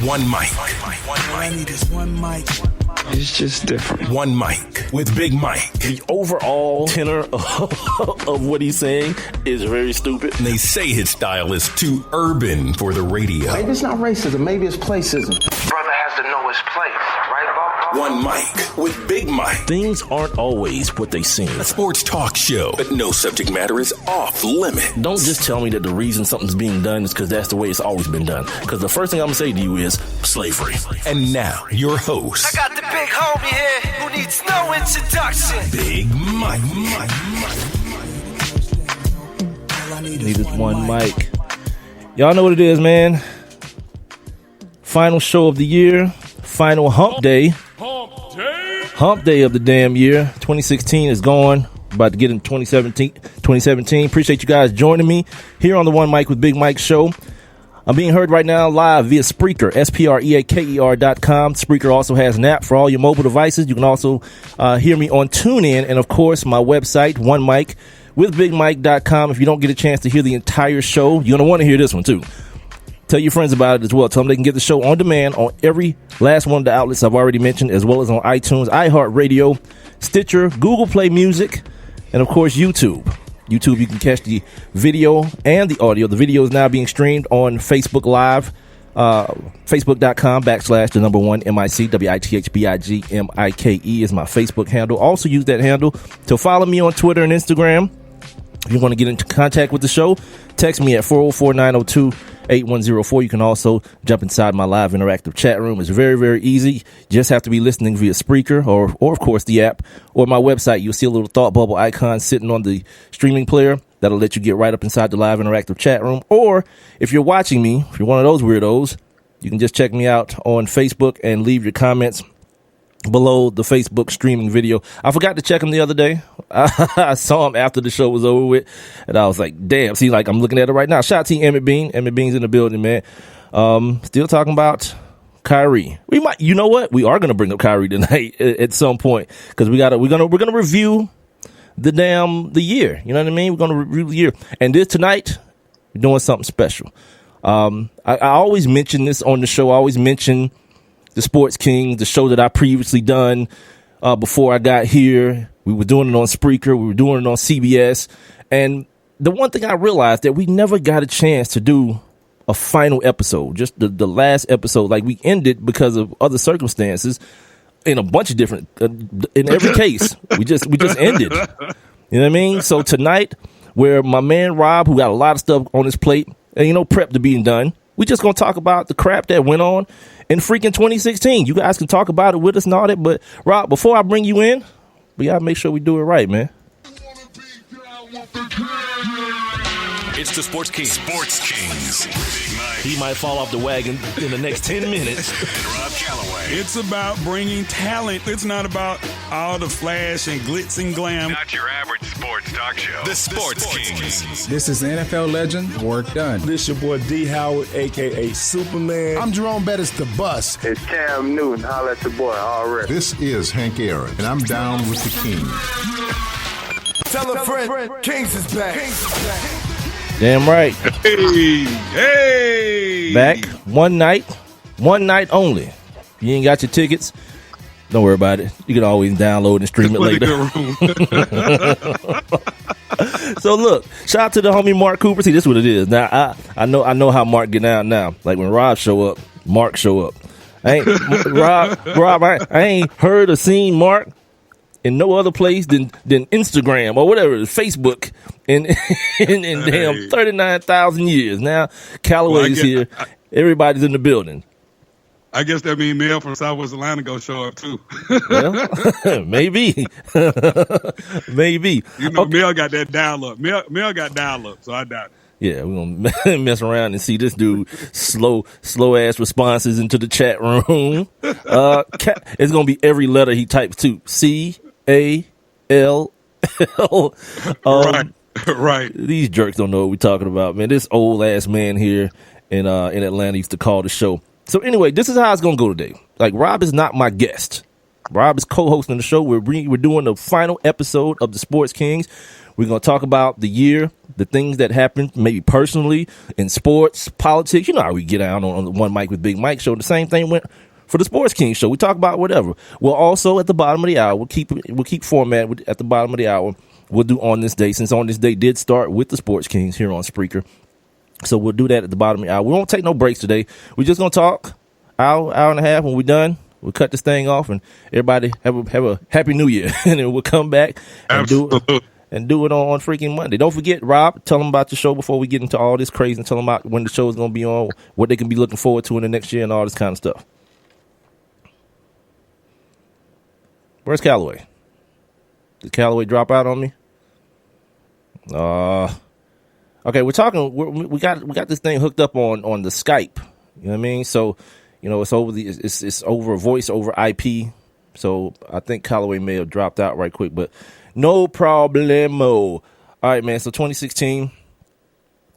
One mic. All I need is one mic. It's just different. One mic with Big Mike. The overall tenor of what he's saying is very stupid. And they say his style is too urban for the radio. Maybe it's not racism. Maybe it's placism. Brother has to know his place, right, Bob? One mic with Big Mike. Things aren't always what they seem. A sports talk show, but no subject matter is off limit. Don't just tell me that the reason something's being done is because that's the way it's always been done. Because the first thing I'm going to say to you is slavery. And now, your host. I got the big homie here who needs no introduction. Big Mike. Need this one mic. Y'all know what it is, man. Final show of the year. Final hump day. Hump day of the damn year. 2016 is gone. About to get in 2017. Appreciate you guys joining me here on the One Mic with Big Mike show. I'm being heard right now live via Spreaker, SPREAKER.com. Spreaker also has an app for all your mobile devices. You can also hear me on TuneIn, and of course my website, One Mic with BigMike.com. If you don't get a chance to hear the entire show, you're going to want to hear this one too. Tell your friends about it as well. Tell them they can get the show on demand on every last one of the outlets I've already mentioned, as well as on iTunes, iHeartRadio, Stitcher, Google Play Music, and of course YouTube. YouTube, you can catch the video and the audio. The video is now being streamed on Facebook Live, facebook.com/1MIC, WITHBIGMIKE is my Facebook handle. Also use that handle to follow me on Twitter and Instagram. If you want to get into contact with the show, text me at 404-902-8104. You can also jump inside my live interactive chat room. It's very, very easy. You just have to be listening via Spreaker or of course the app or my website. You'll see a little thought bubble icon sitting on the streaming player. That'll let you get right up inside the live interactive chat room. Or if you're watching me, if you're one of those weirdos, you can just check me out on Facebook and leave your comments below the Facebook streaming video. I forgot to check him the other day. I saw him after the show was over with, and I was like, damn, see, like I'm looking at it right now. Shout out to Emmett Bean. Emmett Bean's in the building, man. Still talking about Kyrie. We might, you know what? We are going to bring up Kyrie tonight at some point, because we're going to review the year. You know what I mean? We're going to review the year. And tonight, we're doing something special. I always mention this on the show. I always mention the Sports King, the show that I previously done before I got here. We were doing it on Spreaker. We were doing it on CBS. And the one thing I realized that we never got a chance to do a final episode, just the last episode. Like, we ended because of other circumstances in a bunch of different, in every case, we just ended. You know what I mean? So tonight, where my man Rob, who got a lot of stuff on his plate, and prep to being done, we just going to talk about the crap that went on in freaking 2016. You guys can talk about it with us and all that, but Rob, before I bring you in, we got to make sure we do it right, man. It's the Sports King. Sports Kings. Big Mike. He might fall off the wagon in the next 10 minutes. And Rob Calloway. It's about bringing talent. It's not about all the flash and glitz and glam. Not your average sports talk show. The Sports Kings. This is NFL legend, work done. This your boy D. Howard, a.k.a. Superman. I'm Jerome Bettis, the bus. It's Cam Newton. Holla at your boy already. This is Hank Aaron, and I'm down with the King. Tell a friend, Kings is back. Damn right. Hey. Back one night only. If you ain't got your tickets, don't worry about it. You can always download and stream it later. So look, shout out to the homie Mark Cooper. See, this is what it is. Now I know how Mark get down now. Like when Rob show up, Mark show up. I ain't heard or seen Mark in no other place than Instagram or whatever, Facebook in damn 39,000 years. Now Calloway's here. Everybody's in the building. I guess that means Mel from Southwest Atlanta go show up too. Well, maybe. Maybe. Mel got that dial up. Mel got dial up, so I doubt it. Yeah, we're going to mess around and see this dude slow ass responses into the chat room. It's going to be every letter he types too. C-A-L-L. Right. These jerks don't know what we're talking about, man. This old ass man here in Atlanta used to call the show. So anyway, this is how it's going to go today. Like, Rob is not my guest. Rob is co-hosting the show. We're doing the final episode of the Sports Kings. We're going to talk about the year, the things that happened, maybe personally, in sports, politics. You know how we get out on the One Mic with Big Mike show. The same thing went for the Sports Kings show. We talk about whatever. We'll also, at the bottom of the hour, we'll keep format at the bottom of the hour. We'll do On This Day, since On This Day did start with the Sports Kings here on Spreaker. So we'll do that at the bottom of the hour. We won't take no breaks today. We're just going to talk hour and a half. When we're done, we'll cut this thing off, and everybody have a happy new year. And then we'll come back and do it on freaking Monday. Don't forget, Rob, tell them about the show before we get into all this crazy, and tell them about when the show is going to be on, what they can be looking forward to in the next year, and all this kind of stuff. Where's Calloway? Did Calloway drop out on me? Okay, we're talking. We got this thing hooked up on the Skype. You know what I mean? So, you know, it's over voice over IP. So I think Calloway may have dropped out right quick, but no problemo. All right, man. So 2016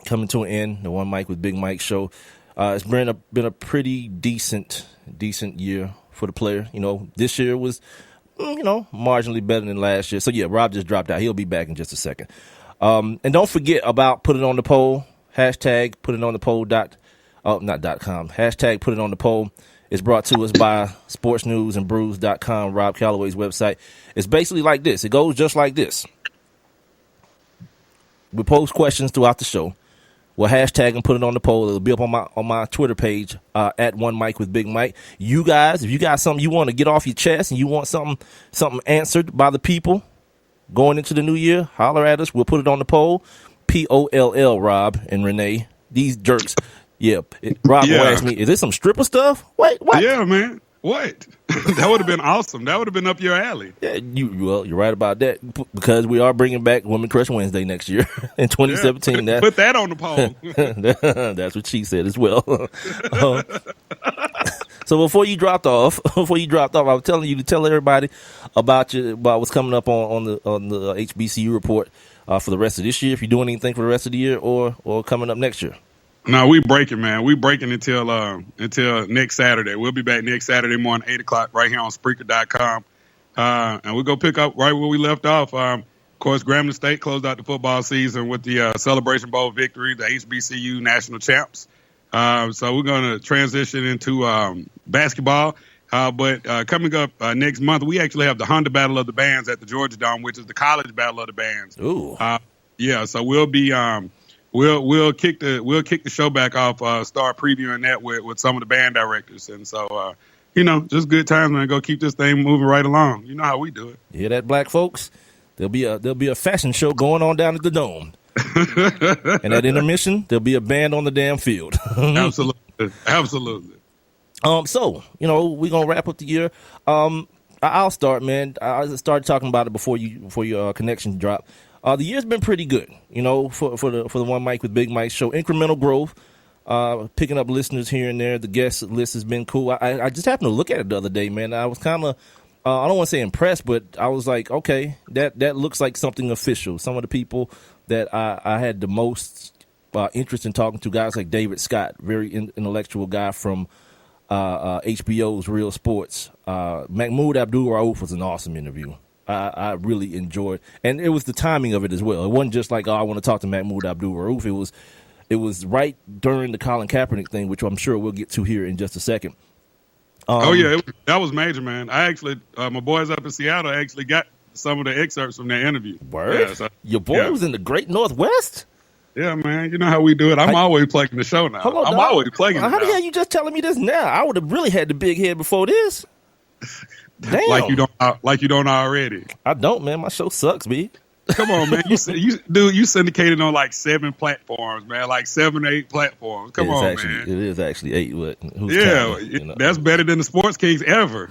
coming to an end. The One Mic with Big Mike show. It's been a pretty decent year for the player. You know, this year was, marginally better than last year. So yeah, Rob just dropped out. He'll be back in just a second. And don't forget about put it on the poll. Hashtag put it on the poll .com. Hashtag put it on the poll. It's brought to us by sportsnewsandbrews.com, Rob Calloway's website. It's basically like this. It goes just like this. We post questions throughout the show. We'll hashtag and put it on the poll. It'll be up on my Twitter page at One Mic with Big Mike. You guys, if you got something you want to get off your chest and you want something answered by the people going into the new year, holler at us. We'll put it on the poll. POLL, Rob and Renee. These jerks. Yeah. Rob will ask me, is this some stripper stuff? Wait, what? Yeah, man. What? That would have been awesome. That would have been up your alley. Yeah, you're right about that, because we are bringing back Women Crush Wednesday next year in 2017. Yeah, put that on the poll. That's what she said as well. So before you dropped off, I was telling you to tell everybody about what's coming up on the HBCU report for the rest of this year. If you're doing anything for the rest of the year or coming up next year. No, we breaking, man. We breaking until next Saturday. We'll be back next Saturday morning, 8:00, right here on Spreaker.com. And we'll go pick up right where we left off. Of course, Grambling State closed out the football season with the Celebration Bowl victory, the HBCU national champs. So we're going to transition into basketball. But coming up next month, we actually have the Honda Battle of the Bands at the Georgia Dome, which is the college battle of the bands. Ooh. Yeah, so we'll be we'll kick the show back off, start previewing that with some of the band directors. And so just good times, man. Go keep this thing moving right along. You know how we do it. You hear that, black folks? There'll be a fashion show going on down at the Dome. And at intermission, there'll be a band on the damn field. Absolutely. So, we're going to wrap up the year. I'll start, man. I started talking about it before your connection dropped. The year's been pretty good, for the One Mic with Big Mike show. Incremental growth, picking up listeners here and there. The guest list has been cool. I just happened to look at it the other day, man. I was kind of, I don't want to say impressed, but I was like, okay, that looks like something official. Some of the people that I had the most interest in talking to, guys like David Scott, very intellectual guy from HBO's Real Sports. Mahmoud Abdul-Rauf was an awesome interview. I really enjoyed, and it was the timing of it as well. It wasn't just like, I want to talk to Mahmoud Abdul-Rauf. It was right during the Colin Kaepernick thing, which I'm sure we'll get to here in just a second. That was major, man. I actually, my boys up in Seattle actually got some of the excerpts from that interview. Word? Yeah, so, your boy was in the Great Northwest? Yeah, man. You know how we do it. I'm always plugging the show now. I'm always plugging it now. How the hell you just telling me this now? I would have really had the big head before this. Damn. Like you don't already. I don't, man. My show sucks, B. Come on, man. You syndicated on like 7 platforms, man. Like 7 or 8 platforms. Come on, man. It is actually 8. That's better than the Sports Kings ever.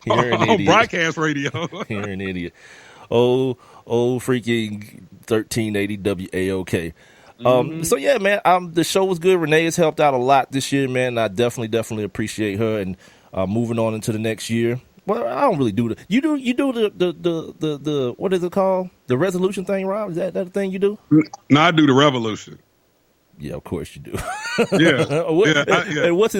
On broadcast radio. You're an idiot. Oh, freaking 1380 WAOK. So yeah, man, the show was good. Renee has helped out a lot this year, man. I definitely appreciate her, and moving on into the next year. Well, I don't really do you do the what is it called? The resolution thing, Rob? Is that the thing you do? No, I do the revolution. Yeah, of course you do. Yeah. And what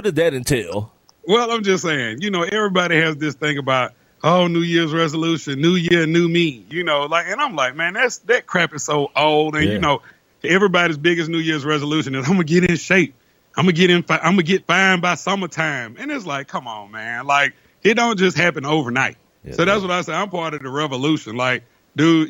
does that entail? Well, I'm just saying, everybody has this thing about, oh, New Year's resolution, New Year, new me, and I'm like, man, that crap is so old. And, everybody's biggest New Year's resolution is I'm going to get in shape. I'm going to get fine by summertime. And it's like, come on, man. Like, it don't just happen overnight. Yeah, so that's what I say. I'm part of the revolution. Like, dude,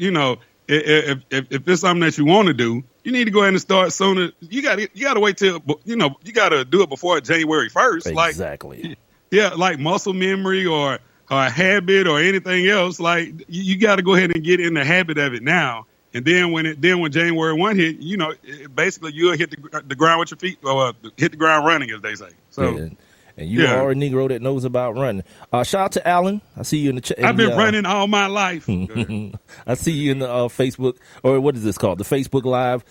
if it's something that you want to do, you need to go ahead and start sooner. You got to wait till, you got to do it before January 1st. Exactly. Like muscle memory or a habit or anything else. Like, you got to go ahead and get in the habit of it now. And then when January 1 hit, basically you'll hit the ground with your feet, or hit the ground running, as they say. So. Yeah. And you are a Negro that knows about running. Shout out to Alan. I see you in the chat. I've been running all my life. I see you in the Facebook, or what is this called? The Facebook Live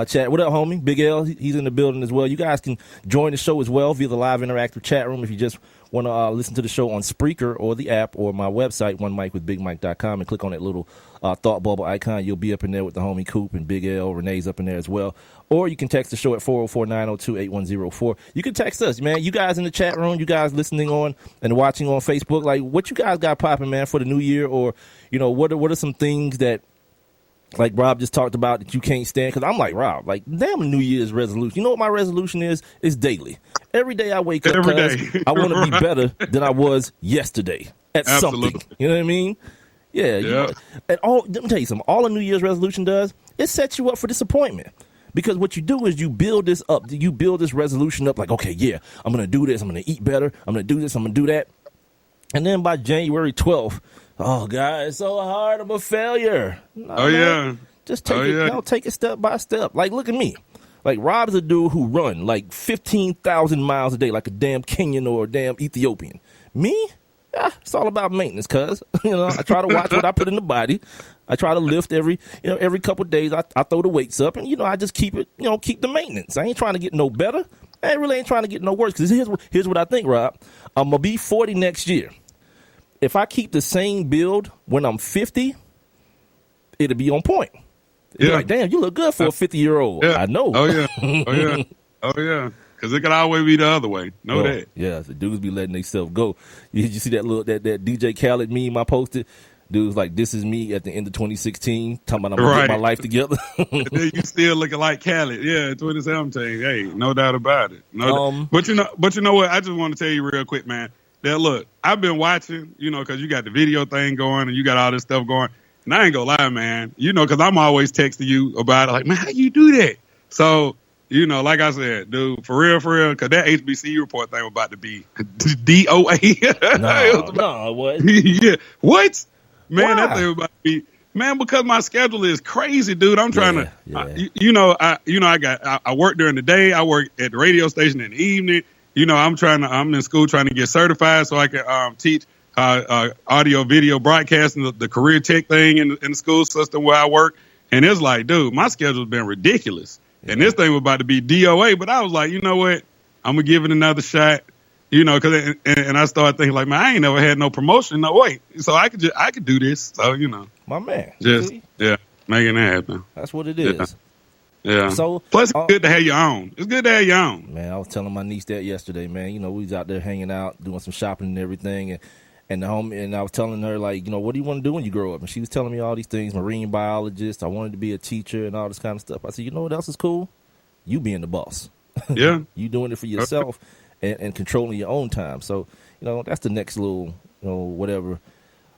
chat. What up, homie? Big L, he's in the building as well. You guys can join the show as well via the live interactive chat room if you just want to listen to the show on Spreaker or the app or my website, onemicwithbigmike.com, and click on that little thought bubble icon. You'll be up in there with the homie Coop and Big L. Renee's up in there as well. Or you can text the show at 404-902-8104. You can text us, man. You guys in the chat room, you guys listening on and watching on Facebook, like, what you guys got popping, man, for the new year? Or, what are some things that, like Rob just talked about, that you can't stand? Because I'm like, Rob, like, damn New Year's resolution. You know what my resolution is? It's daily. Every day I wake up, I want to be better than I was yesterday at something. You know what I mean? Yeah. And let me tell you something. All a New Year's resolution does, it sets you up for disappointment. Because what you do is you build this up. You build this resolution up like, okay, yeah, I'm going to do this. I'm going to eat better. I'm going to do this. I'm going to do that. And then by January 12th, oh, God, it's so hard. I'm a failure. No, just take it step by step. Like, look at me. Like, Rob's a dude who run like 15,000 miles a day like a damn Kenyan or a damn Ethiopian. Me? It's all about maintenance, cuz. I try to watch what I put in the body. I try to lift every couple of days. I throw the weights up, and, I just keep it, keep the maintenance. I ain't trying to get no better. I really ain't trying to get no worse. Because here's what I think, Rob. I'm going to be 40 next year. If I keep the same build when I'm 50, it'll be on point. It'll be like, damn, you look good for a 50-year-old. Yeah. I know. Oh, yeah. Oh, yeah. Because it could always be the other way. Know that. Yeah, the dudes be letting themselves go. You see that that DJ Khaled meme I posted? Dudes like, this is me at the end of 2016, talking about I'm going to get my life together. You still looking like Khaled. Yeah, 2017. Hey, no doubt about it. But you know what? I just want to tell you real quick, man, that look, I've been watching, because you got the video thing going and you got all this stuff going. And I ain't going to lie, man, because I'm always texting you about it. Like, man, how you do that? So, like I said, dude, for real, because that HBCU report thing was about to be DOA. No, what? Yeah. What? Man, Why? that thing was about to be, man, because my schedule is crazy, dude. I'm trying to, I work during the day. I work at the radio station in the evening. I'm in school trying to get certified so I can teach audio, video broadcasting, the career tech thing in the school system where I work. And it's like, dude, my schedule's been ridiculous. And this thing was about to be DOA, but I was like, you know what? I'm going to give it another shot, because and I started thinking like, man, I ain't never had no promotion. No, wait. So I could do this. So, My man. Making it happen. That's what it is. Yeah. So plus, it's good to have your own. It's good to have your own. Man, I was telling my niece that yesterday, man. We was out there hanging out, doing some shopping and everything. And I was telling her, like, what do you want to do when you grow up? And she was telling me all these things, marine biologist. I wanted to be a teacher and all this kind of stuff. I said, you know what else is cool? You being the boss. Yeah. You doing it for yourself and controlling your own time. So, that's the next little, whatever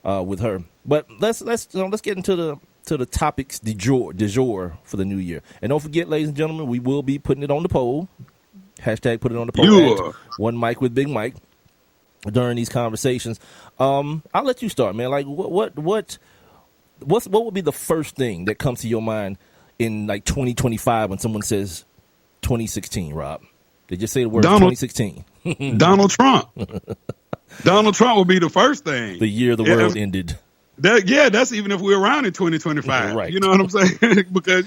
with her. But let's get into the topics du jour for the new year. And don't forget, ladies and gentlemen, we will be putting it on the poll. Hashtag put it on the poll. One mic with Big Mike. During these conversations, I'll let you start, man. Like, what would be the first thing that comes to your mind in like 2025 when someone says 2016? Rob, they just say the word 2016. Donald Trump. Donald Trump will be the first thing. The year the world ended. That's even if we're around in 2025. Right. You know what I'm saying? Because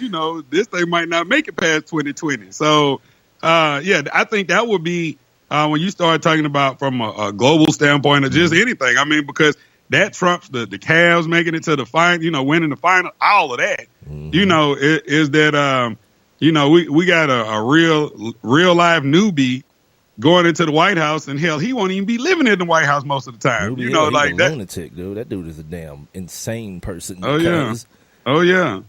this thing might not make it past 2020. So, I think that would be. When you start talking about from a global standpoint or just anything, I mean, because that trumps the Cavs making it to the final, winning the final, all of that, is that, we got a real live newbie going into the White House, and hell, he won't even be living in the White House most of the time. Dude, you know, he's like a that. lunatic, dude. That dude is a damn insane person. Oh yeah.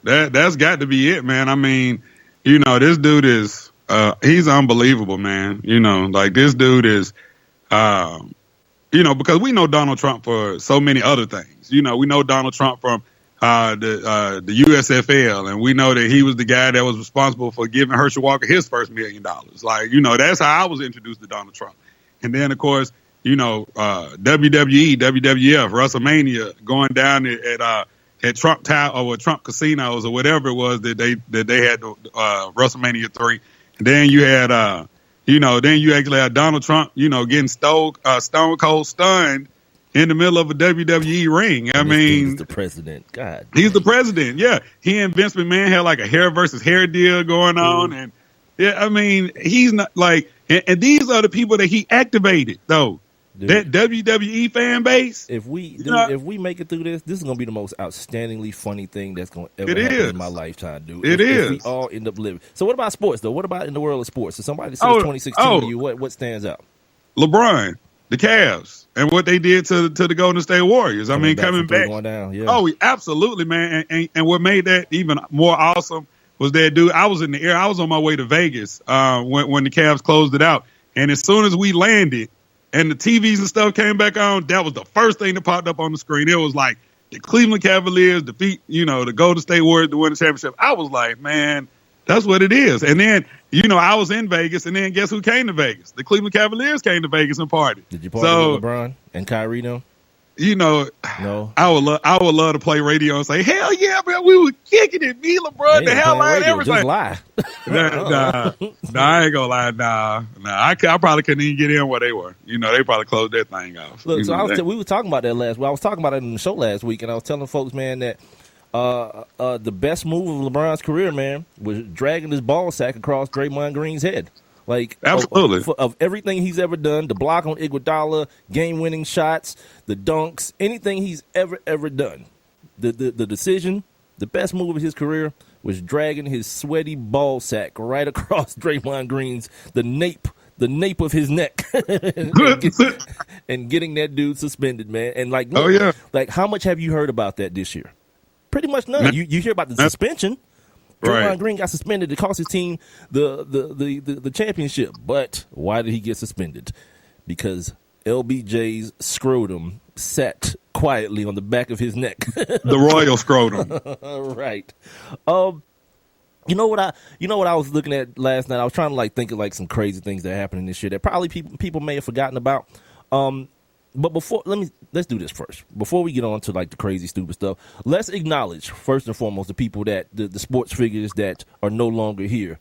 That's got to be it, man. I mean, you know, this dude is he's unbelievable, man. You know, like this dude is you know, because we know Donald Trump for so many other things. You know, we know Donald Trump from the USFL, and we know that he was the guy that was responsible for giving Herschel Walker his first $1 million. Like, you know, that's how I was introduced to Donald Trump. And then, of course, you know, WWE, WWF, WrestleMania, going down at Trump Tower or Trump Casinos or whatever it was that they had WrestleMania 3. And then you had you know, then you actually had Donald Trump, you know, getting stone cold stunned in the middle of a WWE ring. I mean, he's the president. God, he's the president. Yeah, he and Vince McMahon had like a hair versus hair deal going on, and yeah, I mean, he's not like, and these are the people that he activated, though. Dude, that WWE fan base. If we make it through this is gonna be the most outstandingly funny thing that's gonna ever happen in my lifetime, dude. If we all end up living. So what about sports though? What about in the world of sports? So somebody says 2016 to you, what stands out? LeBron, the Cavs, and what they did to the Golden State Warriors. I mean, coming back. Going down, yeah. Oh, absolutely, man. And what made that even more awesome was that, dude, I was in the air. I was on my way to Vegas when the Cavs closed it out. And as soon as we landed and the TVs and stuff came back on, that was the first thing that popped up on the screen. It was like the Cleveland Cavaliers defeat, you know, the Golden State Warriors to win the championship. I was like, man, that's what it is. And then, you know, I was in Vegas, and then guess who came to Vegas? The Cleveland Cavaliers came to Vegas and partied. Did you party with LeBron and Kyrie now? You know, no. I would love to play radio and say, hell yeah, man, we were kicking it. Me, LeBron, the hell out of everything. Just lie. nah, I ain't gonna lie. Nah. I probably couldn't even get in where they were. You know, they probably closed that thing off. Look, so we were talking about that last week. I was talking about it in the show last week, and I was telling folks, man, that the best move of LeBron's career, man, was dragging his ball sack across Draymond Green's head. Like, absolutely, of everything he's ever done, the block on Iguodala, game-winning shots, the dunks, anything he's ever done, the decision, the best move of his career was dragging his sweaty ball sack right across Draymond Green's the nape of his neck, and getting that dude suspended, man. And like, look, like, how much have you heard about that this year? Pretty much none. You hear about the suspension. Draymond Green got suspended to cost his team the championship. But why did he get suspended? Because LBJ's scrotum sat quietly on the back of his neck. The royal scrotum. Right. You know what I was looking at last night? I was trying to like think of like some crazy things that happened in this year that probably people may have forgotten about. But let's do this first. Before we get on to like the crazy, stupid stuff, let's acknowledge first and foremost the people that the sports figures that are no longer here,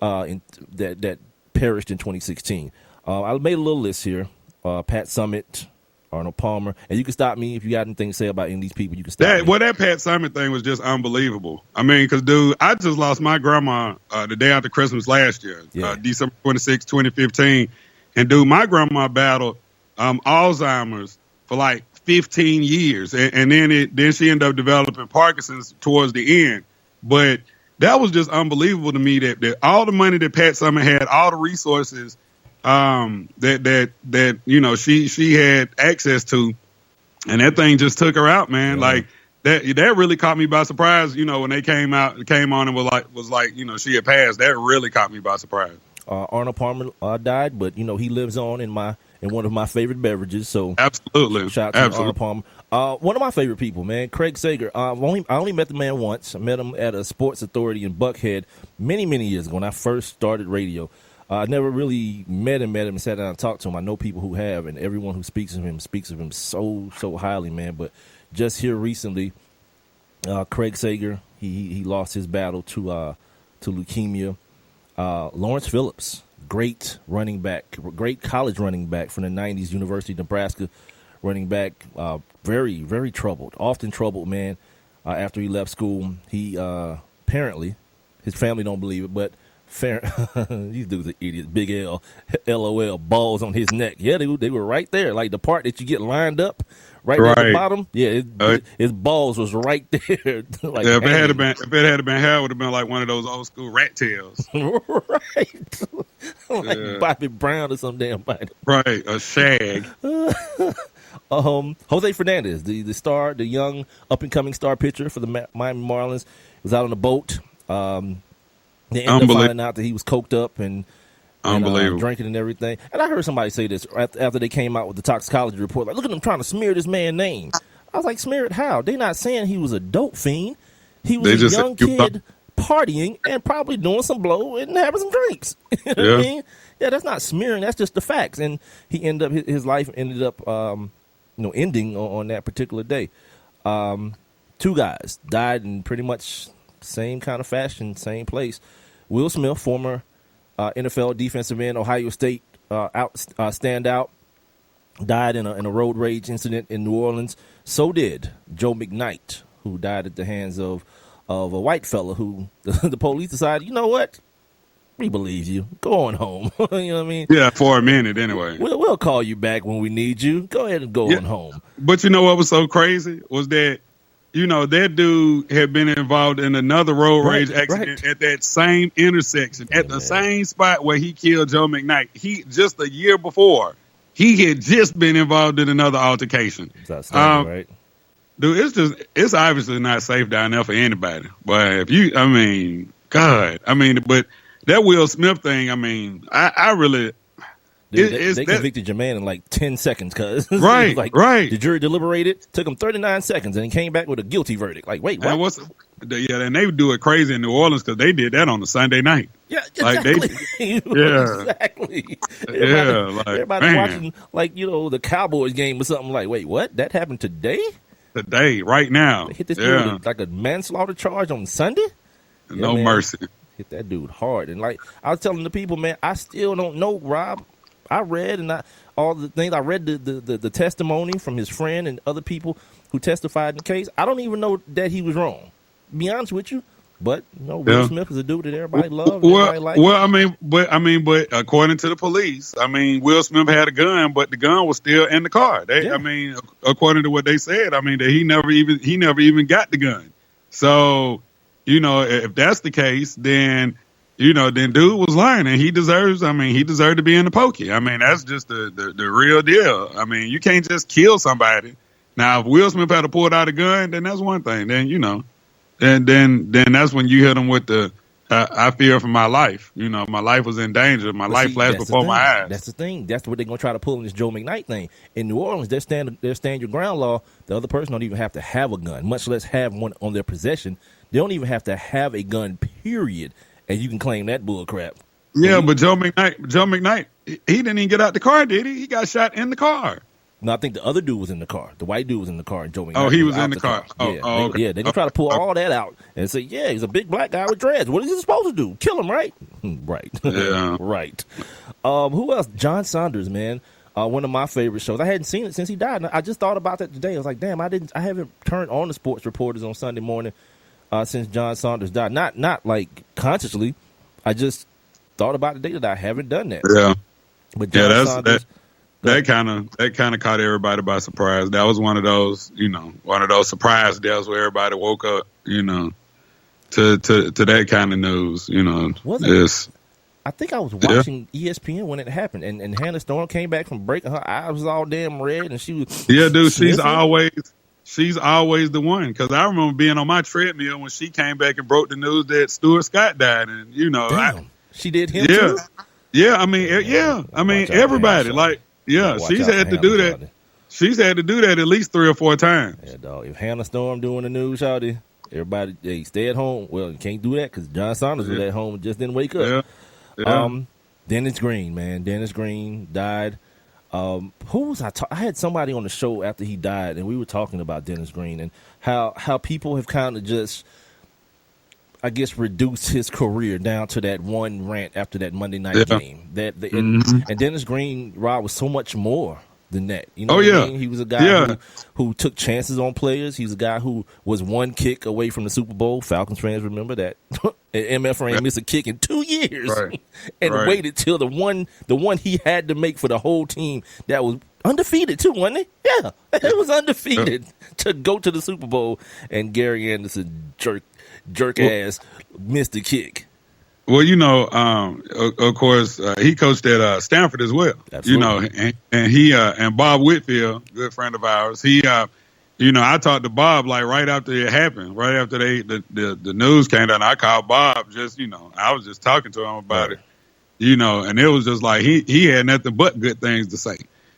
that perished in 2016. I made a little list here. Pat Summitt, Arnold Palmer, and you can stop me if you got anything to say about any of these people. You can stop me. Well, that Pat Summitt thing was just unbelievable. I mean, because dude, I just lost my grandma the day after Christmas last year, December 26, 2015, and dude, my grandma battled Alzheimer's for like 15 years, and then she ended up developing Parkinson's towards the end. But that was just unbelievable to me that all the money that Pat Summitt had, all the resources that you know she had access to, and that thing just took her out, man. Yeah. Like that really caught me by surprise. You know, when they came on and was like you know she had passed. That really caught me by surprise. Arnold Palmer died, but you know he lives on in one of my favorite beverages. So absolutely, shout out to Arnold Palmer. One of my favorite people, man, Craig Sager. I only met the man once. I met him at a Sports Authority in Buckhead many years ago when I first started radio. I never really met him and sat down and talked to him. I know people who have, and everyone who speaks of him so highly, man. But just here recently, Craig Sager, he lost his battle to leukemia. Lawrence Phillips, great running back, great college running back from the 90s, University of Nebraska running back, very, very troubled, often troubled, man. After he left school, he apparently, his family don't believe it, but Fair. These dudes are idiots. Big L, LOL, balls on his neck. Yeah, they were right there. Like the part that you get lined up right at the bottom. Yeah, his balls was right there. Like, yeah, if it had been hair, it would have been like one of those old school rat tails. Right. Like Bobby Brown or some damn body. Right, a shag. Jose Fernandez, the star, the young up-and-coming star pitcher for the Miami Marlins, was out on the boat. They ended up finding out that he was coked up and drinking and everything. And I heard somebody say this after they came out with the toxicology report. Like, look at them trying to smear this man's name. I was like, smear it how? They're not saying he was a dope fiend. He was a young kid partying and probably doing some blow and having some drinks. You know what I mean? Yeah, that's not smearing. That's just the facts. And his life ended up, ending on that particular day. 2 guys died in pretty much same kind of fashion, same place. Will Smith, former NFL defensive end, Ohio State standout, died in a road rage incident in New Orleans. So did Joe McKnight, who died at the hands of a white fella who the police decided, you know what? We believe you. Go on home. You know what I mean? Yeah, for a minute anyway. We'll call you back when we need you. Go ahead and go on home. But you know what was so crazy was that, that dude had been involved in another road rage accident at that same intersection, at the same spot where he killed Joe McKnight. Just a year before, he had just been involved in another altercation. That's right. Dude, it's obviously not safe down there for anybody. But but that Will Smith thing, I really... Dude, they convicted your man in like 10 seconds, cuz. Right, right. The jury deliberated, took him 39 seconds, and he came back with a guilty verdict. Like, wait, what? And they do it crazy in New Orleans because they did that on a Sunday night. Yeah, exactly. Exactly. Everybody watching, the Cowboys game or something like, wait, what? That happened today? Today, right now. They hit this dude with like a manslaughter charge on Sunday? No mercy. Hit that dude hard. And like I was telling the people, man, I still don't know, Rob. I read all the things. I read the testimony from his friend and other people who testified in the case. I don't even know that he was wrong. To be honest with you, but Will Smith is a dude that everybody loves. But according to the police, Will Smith had a gun, but the gun was still in the car. According to what they said, that he never even got the gun. So, if that's the case, then dude was lying, and he deserved to be in the pokey. That's just the real deal. You can't just kill somebody. Now, if Will Smith had pulled out a gun, then that's one thing. Then, then that's when you hit him with the, I fear for my life. My life was in danger. My life flashed before my eyes. That's the thing. That's what they're going to try to pull in this Joe McKnight thing. In New Orleans, their stand your ground law, the other person don't even have to have a gun, much less have one on their possession. They don't even have to have a gun, period. And you can claim that bull crap. Yeah, but Joe McKnight, he didn't even get out the car, did he? He got shot in the car. No, I think the other dude was in the car. The white dude was in the car, and Joe McKnight. Oh, he was in the car. Okay. Yeah, they're going to try to pull all that out and say, yeah, he's a big black guy with dreads. What is he supposed to do? Kill him, right? Right. Yeah. Right. Who else? John Saunders, man. One of my favorite shows. I hadn't seen it since he died. And I just thought about that today. I was like, damn, I haven't turned on the sports reporters on Sunday morning since John Saunders died. Not like consciously. I just thought about the day that I haven't done that. Yeah. But John Saunders, that kind of caught everybody by surprise. That was one of those surprise deaths where everybody woke up, to that kind of news, I think I was watching ESPN when it happened, and Hannah Storm came back from break, and her eyes was all damn red, and she was dude. She's always the one, because I remember being on my treadmill when she came back and broke the news that Stuart Scott died, and damn, she did him too. Yeah, everybody she's had to do that. She's had to do that at least 3 or 4 times. Yeah, dog. If Hannah Storm doing the news, shawty, everybody stay at home. Well, you can't do that because John Saunders was at home and just didn't wake up. Yeah. Dennis Green, man. Dennis Green died. Who was I had somebody on the show after he died, and we were talking about Dennis Green and how people have kind of just, I guess, reduced his career down to that one rant after that Monday night game. And Dennis Green, Rob, was so much more than that. You know Oh, what yeah. I mean? He was a guy who took chances on players. He's a guy who was one kick away from the Super Bowl. Falcons fans remember that. MF ain't missed a kick in 2 years, and waited till the one he had to make for the whole team that was undefeated too, wasn't it? Yeah, it was undefeated to go to the Super Bowl, and Gary Anderson jerk ass missed the kick. Well, you know, of course, he coached at Stanford as well. Absolutely. You know, and he and Bob Whitfield, good friend of ours, he, you know, I talked to Bob like right after it happened, right after the news came down. I called Bob, just, you know, I was just talking to him about it, you know, and it was just like he had nothing but good things to say,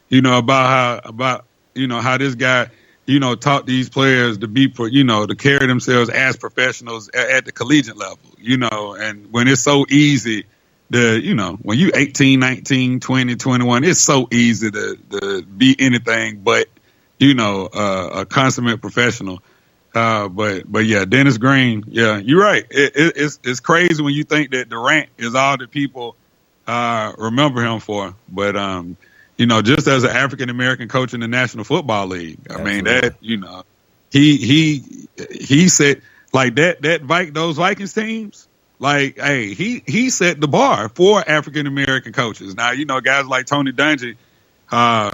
you know, about you know how this guy, you know, taught these players to be, you know, to carry themselves as professionals at the collegiate level, you know, and when it's so easy to, you know, when you 18, 19, 20, 21, it's so easy to be anything but, you know, a consummate professional. But yeah, Dennis Green, yeah, you're right. It's crazy when you think that Durant is all that people remember him for. But, you know, just as an African American coach in the National Football League, I mean that, you know, he said like those Vikings teams, like, hey, he set the bar for African American coaches. Now, you know, guys like Tony Dungy,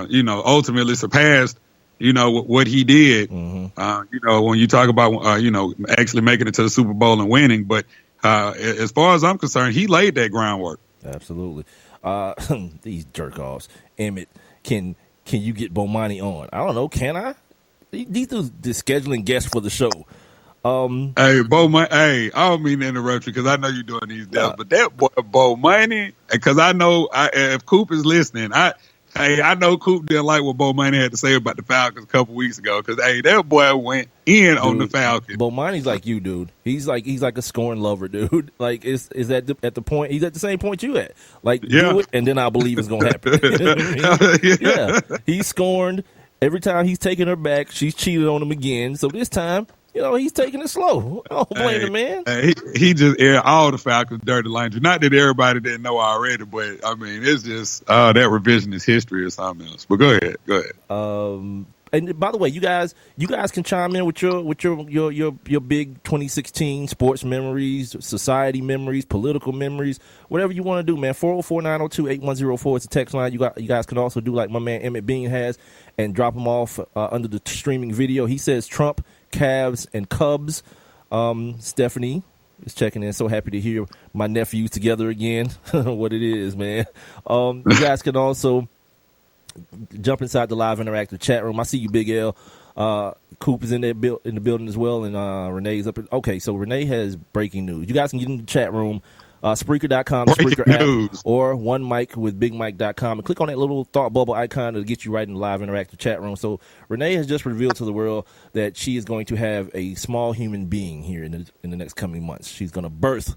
you know, ultimately surpassed, you know, what he did. You know, when you talk about, you know, actually making it to the Super Bowl and winning, but as far as I'm concerned, he laid that groundwork. Absolutely. These jerk offs. Emmett, can you get Bomani on? I don't know. Can I? These are the scheduling guests for the show. Hey, hey, I don't mean to interrupt you because I know you're doing these deals, but that boy Bomani, because I know if Coop is listening, I know Coop didn't like what Bomani had to say about the Falcons a couple weeks ago because, hey, that boy went in on the Falcons. Bomani's like you, dude. He's like a scorn lover, dude. Like, is at the point, he's at the same point you at. Like, do it, and then I believe it's going to happen. You know what I mean? Yeah. He's scorned. Every time he's taking her back, she's cheated on him again. So this time, you know, he's taking it slow. I don't blame him, man. He just aired all the Falcons' dirty laundry. Not that everybody didn't know already, but I mean, it's just that revisionist history or something else. But go ahead. And by the way, you guys can chime in with your big 2016 sports memories, society memories, political memories, whatever you want to do, man. 404-902-8104 is the text line. You guys can also do like my man Emmett Bean has and drop them off under the streaming video. He says Trump, Cavs, and Cubs. Stephanie is checking in. So happy to hear my nephews together again. What it is, man. You guys can also jump inside the live interactive chat room. I see you, Big L. Coop is in the building as well, and Renee's up. Okay, so Renee has breaking news. You guys can get in the chat room, Spreaker.com, the Spreaker app, or One Mic with BigMic.com, and click on that little thought bubble icon to get you right in the live interactive chat room. So Renee has just revealed to the world that she is going to have a small human being here in the next coming months. She's going to birth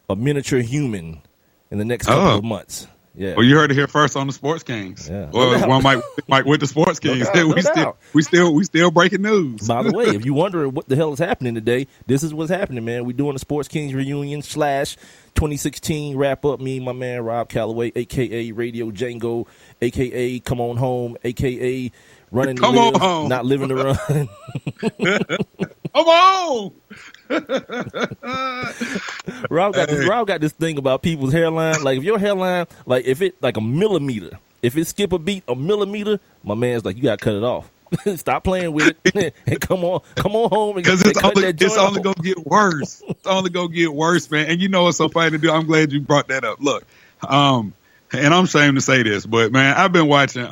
a miniature human in the next couple of months. Yeah. Well, you heard it here first on the Sports Kings. Yeah. Well, One Mic with the Sports Kings. We still breaking news. By the way, if you wondering what the hell is happening today, this is what's happening, man. We're doing the Sports Kings reunion / 2016 wrap up. Me and my man Rob Calloway, a.k.a. Radio Django, a.k.a. Come On Home, a.k.a. Running to Live, home. Not Living to Run. Come on! Rob got this thing about people's hairline. Like, if your hairline, like, if it, like a millimeter, if it skip a beat a millimeter, my man's like, you got to cut it off. Stop playing with it and come on home. Because it's only going to get worse. It's only going to get worse, man. And you know what's so funny to do? I'm glad you brought that up. Look, and I'm ashamed to say this, but, man, I've been watching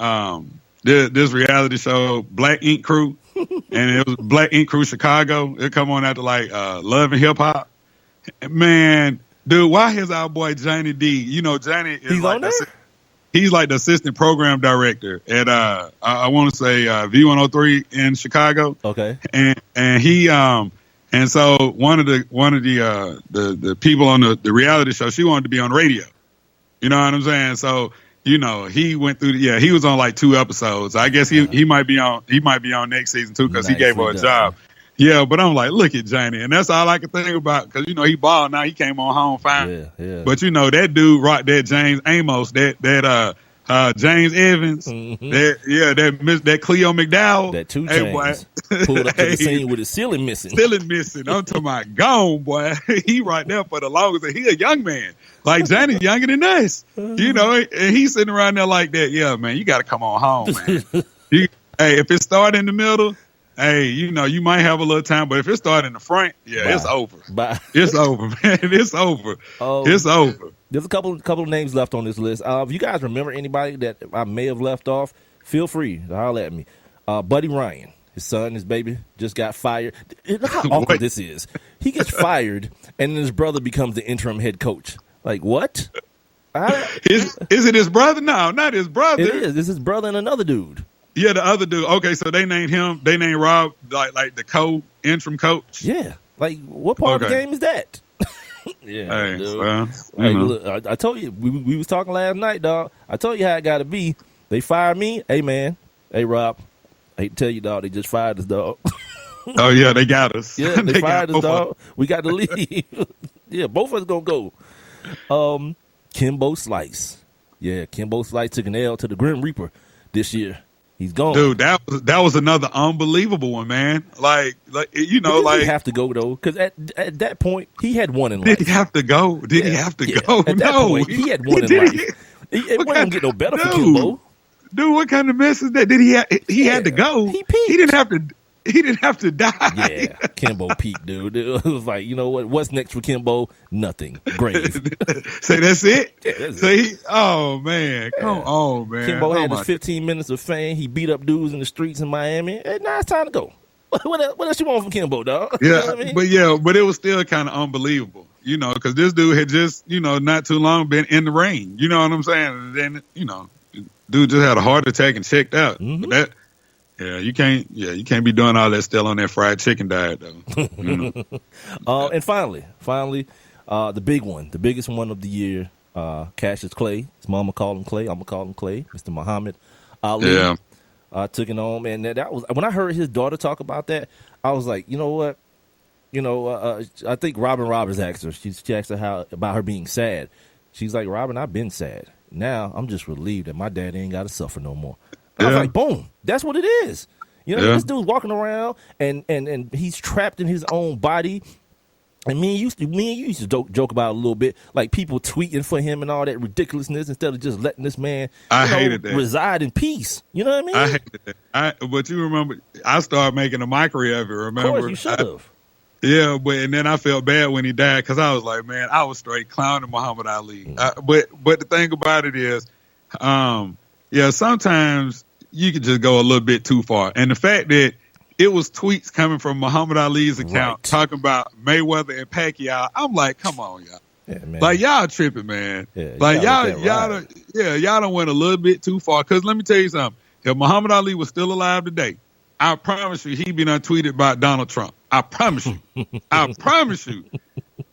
this reality show, Black Ink Crew, and it was Black Ink Crew Chicago. It come on after like Love and Hip Hop. Man, dude, why is our boy Johnny D? You know, Johnny is he's like the assistant program director at I want to say V103 in Chicago. Okay, and he and so one of the people on the reality show, she wanted to be on radio. You know what I'm saying? So, you know, he went through. He was on like 2 episodes. I guess he might be on next season too because he gave her a job. Yeah, but I'm like, look at Johnny, and that's all I can think about because you know he balled. Now he came on home fine. Yeah. But you know that dude rocked that James Amos, that James Evans, that Cleo McDowell, that 2 Chainz pulled up to the scene with his ceiling missing. I'm talking about gone, boy. He right there for the longest. He a young man, like Johnny's younger than us, and he's sitting around there like that. Yeah, man, you got to come on home, man. Hey, if it start in the middle, hey, you might have a little time, but if it start in the front, it's over. Bye. It's over, man. It's over. It's over. There's a couple of names left on this list. If you guys remember anybody that I may have left off, feel free to holler at me. Buddy Ryan, his son, his baby, just got fired. Look how awkward this is. He gets fired, and then his brother becomes the interim head coach. Like, what? Is it his brother? No, not his brother. It is. It's his brother and another dude. Yeah, the other dude. Okay, so they named him. They named Rob like the interim coach. Yeah, like what part of the game is that? Yeah, hey, look, I told you we was talking last night, dog. I told you how it got to be. They fired me. Hey, man. Hey, Rob. I hate to tell you, dog. They just fired us, dog. Oh yeah, they got us. Yeah, they fired us, dog. We got to leave. Yeah, both of us gonna go. Kimbo Slice. Yeah, Kimbo Slice took an L to the Grim Reaper this year. He's gone. Dude, that was another unbelievable one, man. Like he have to go though, because at that point he had one in life. Did he have to go? Did he have to go? At that point, he had one in life. It wasn't gonna get no better for Kimbo. Dude, what kind of mess is that? Did he had to go? He peaked. He didn't have to die. Yeah, Kimbo peaked, dude. It was like, you know what? What's next for Kimbo? Nothing. Grave. Say that's it? Yeah, that's it. Oh, man. Come on, man. Kimbo had his 15 minutes of fame. He beat up dudes in the streets in Miami. And now it's time to go. What else you want from Kimbo, dog? Yeah, you know what I mean? but it was still kind of unbelievable, because this dude had just, not too long been in the ring. You know what I'm saying? And then, dude just had a heart attack and checked out. Mm-hmm. But you can't be doing all that still on that fried chicken diet though. And finally, the big one, the biggest one of the year, Cassius Clay. His mama called him Clay. I'm gonna call him Clay. Mr. Muhammad Ali. Yeah. Took it on, and that was when I heard his daughter talk about that. I was like, you know what? I think Robin Roberts asked her. She asked her about her being sad. She's like, Robin, I've been sad. Now I'm just relieved that my dad ain't got to suffer no more. I was like, boom, that's what it is. This dude's walking around and he's trapped in his own body. And me and you used to joke about it a little bit, like people tweeting for him and all that ridiculousness instead of just letting this man hated that. Reside in peace. You know what I mean? I hated that. But you remember, I started making a mockery of it, remember? Of course, you should have. Yeah, and then I felt bad when he died because I was like, man, I was straight clowning Muhammad Ali. But the thing about it is, sometimes you could just go a little bit too far. And the fact that it was tweets coming from Muhammad Ali's account talking about Mayweather and Pacquiao, I'm like, come on, y'all. Yeah, man. Like, y'all tripping, man. Yeah, like, y'all done went a little bit too far. Because let me tell you something. If Muhammad Ali was still alive today, I promise you he'd be done tweeted about Donald Trump. I promise you. I promise you.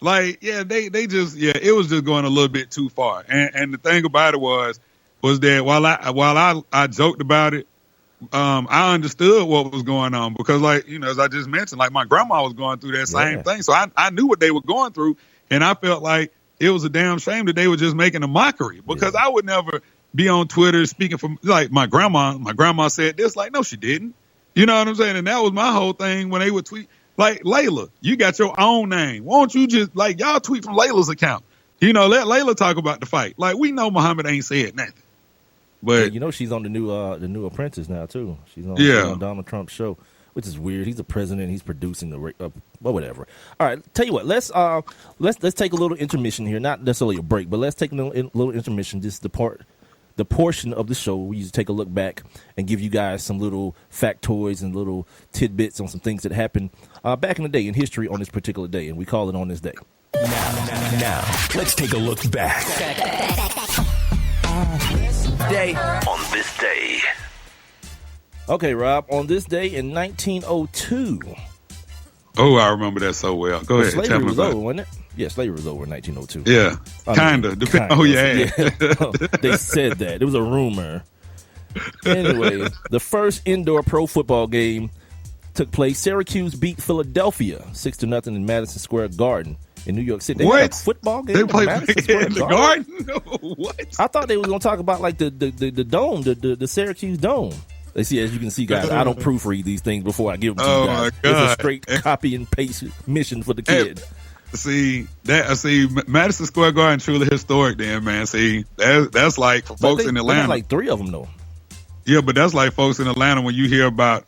Like, they just, it was just going a little bit too far. And the thing about it was that while I joked about it, I understood what was going on because, like, as I just mentioned, like my grandma was going through that same thing. So I knew what they were going through, and I felt like it was a damn shame that they were just making a mockery because I would never be on Twitter speaking for, like, my grandma. My grandma said this, like, no, she didn't. You know what I'm saying? And that was my whole thing when they would tweet. Like, Layla, you got your own name. Why don't you just, like, y'all tweet from Layla's account? Let Layla talk about the fight. Like, we know Muhammad ain't said nothing. But she's on the new Apprentice now too. She's on Donald Trump's show, which is weird. He's the president. He's producing but whatever. All right, tell you what. Let's take a little intermission here. Not necessarily a break, but let's take a little intermission. This is the portion of the show where we used to take a look back and give you guys some little factoids and little tidbits on some things that happened back in the day in history on this particular day, and we call it On This Day. Now, let's take a look back. On this day. Okay, Rob, on this day in 1902. Oh, I remember that so well. Go ahead. Slavery was over, wasn't it? Yeah, slavery was over in 1902. Yeah, kind of. Oh, yeah. They said that. It was a rumor. Anyway, the first indoor pro football game took place. Syracuse beat Philadelphia 6-0 in Madison Square Garden in New York City. They had a football game. They played in the Garden. What? I thought they was gonna talk about like the dome, the Syracuse dome. They see, as you can see, guys, I don't proofread these things before I give them to you guys. It's a straight copy and paste mission for the kid. See Madison Square Garden truly historic. Then, man. See, that's like for folks in Atlanta. Like 3 of them though. Yeah, but that's like folks in Atlanta when you hear about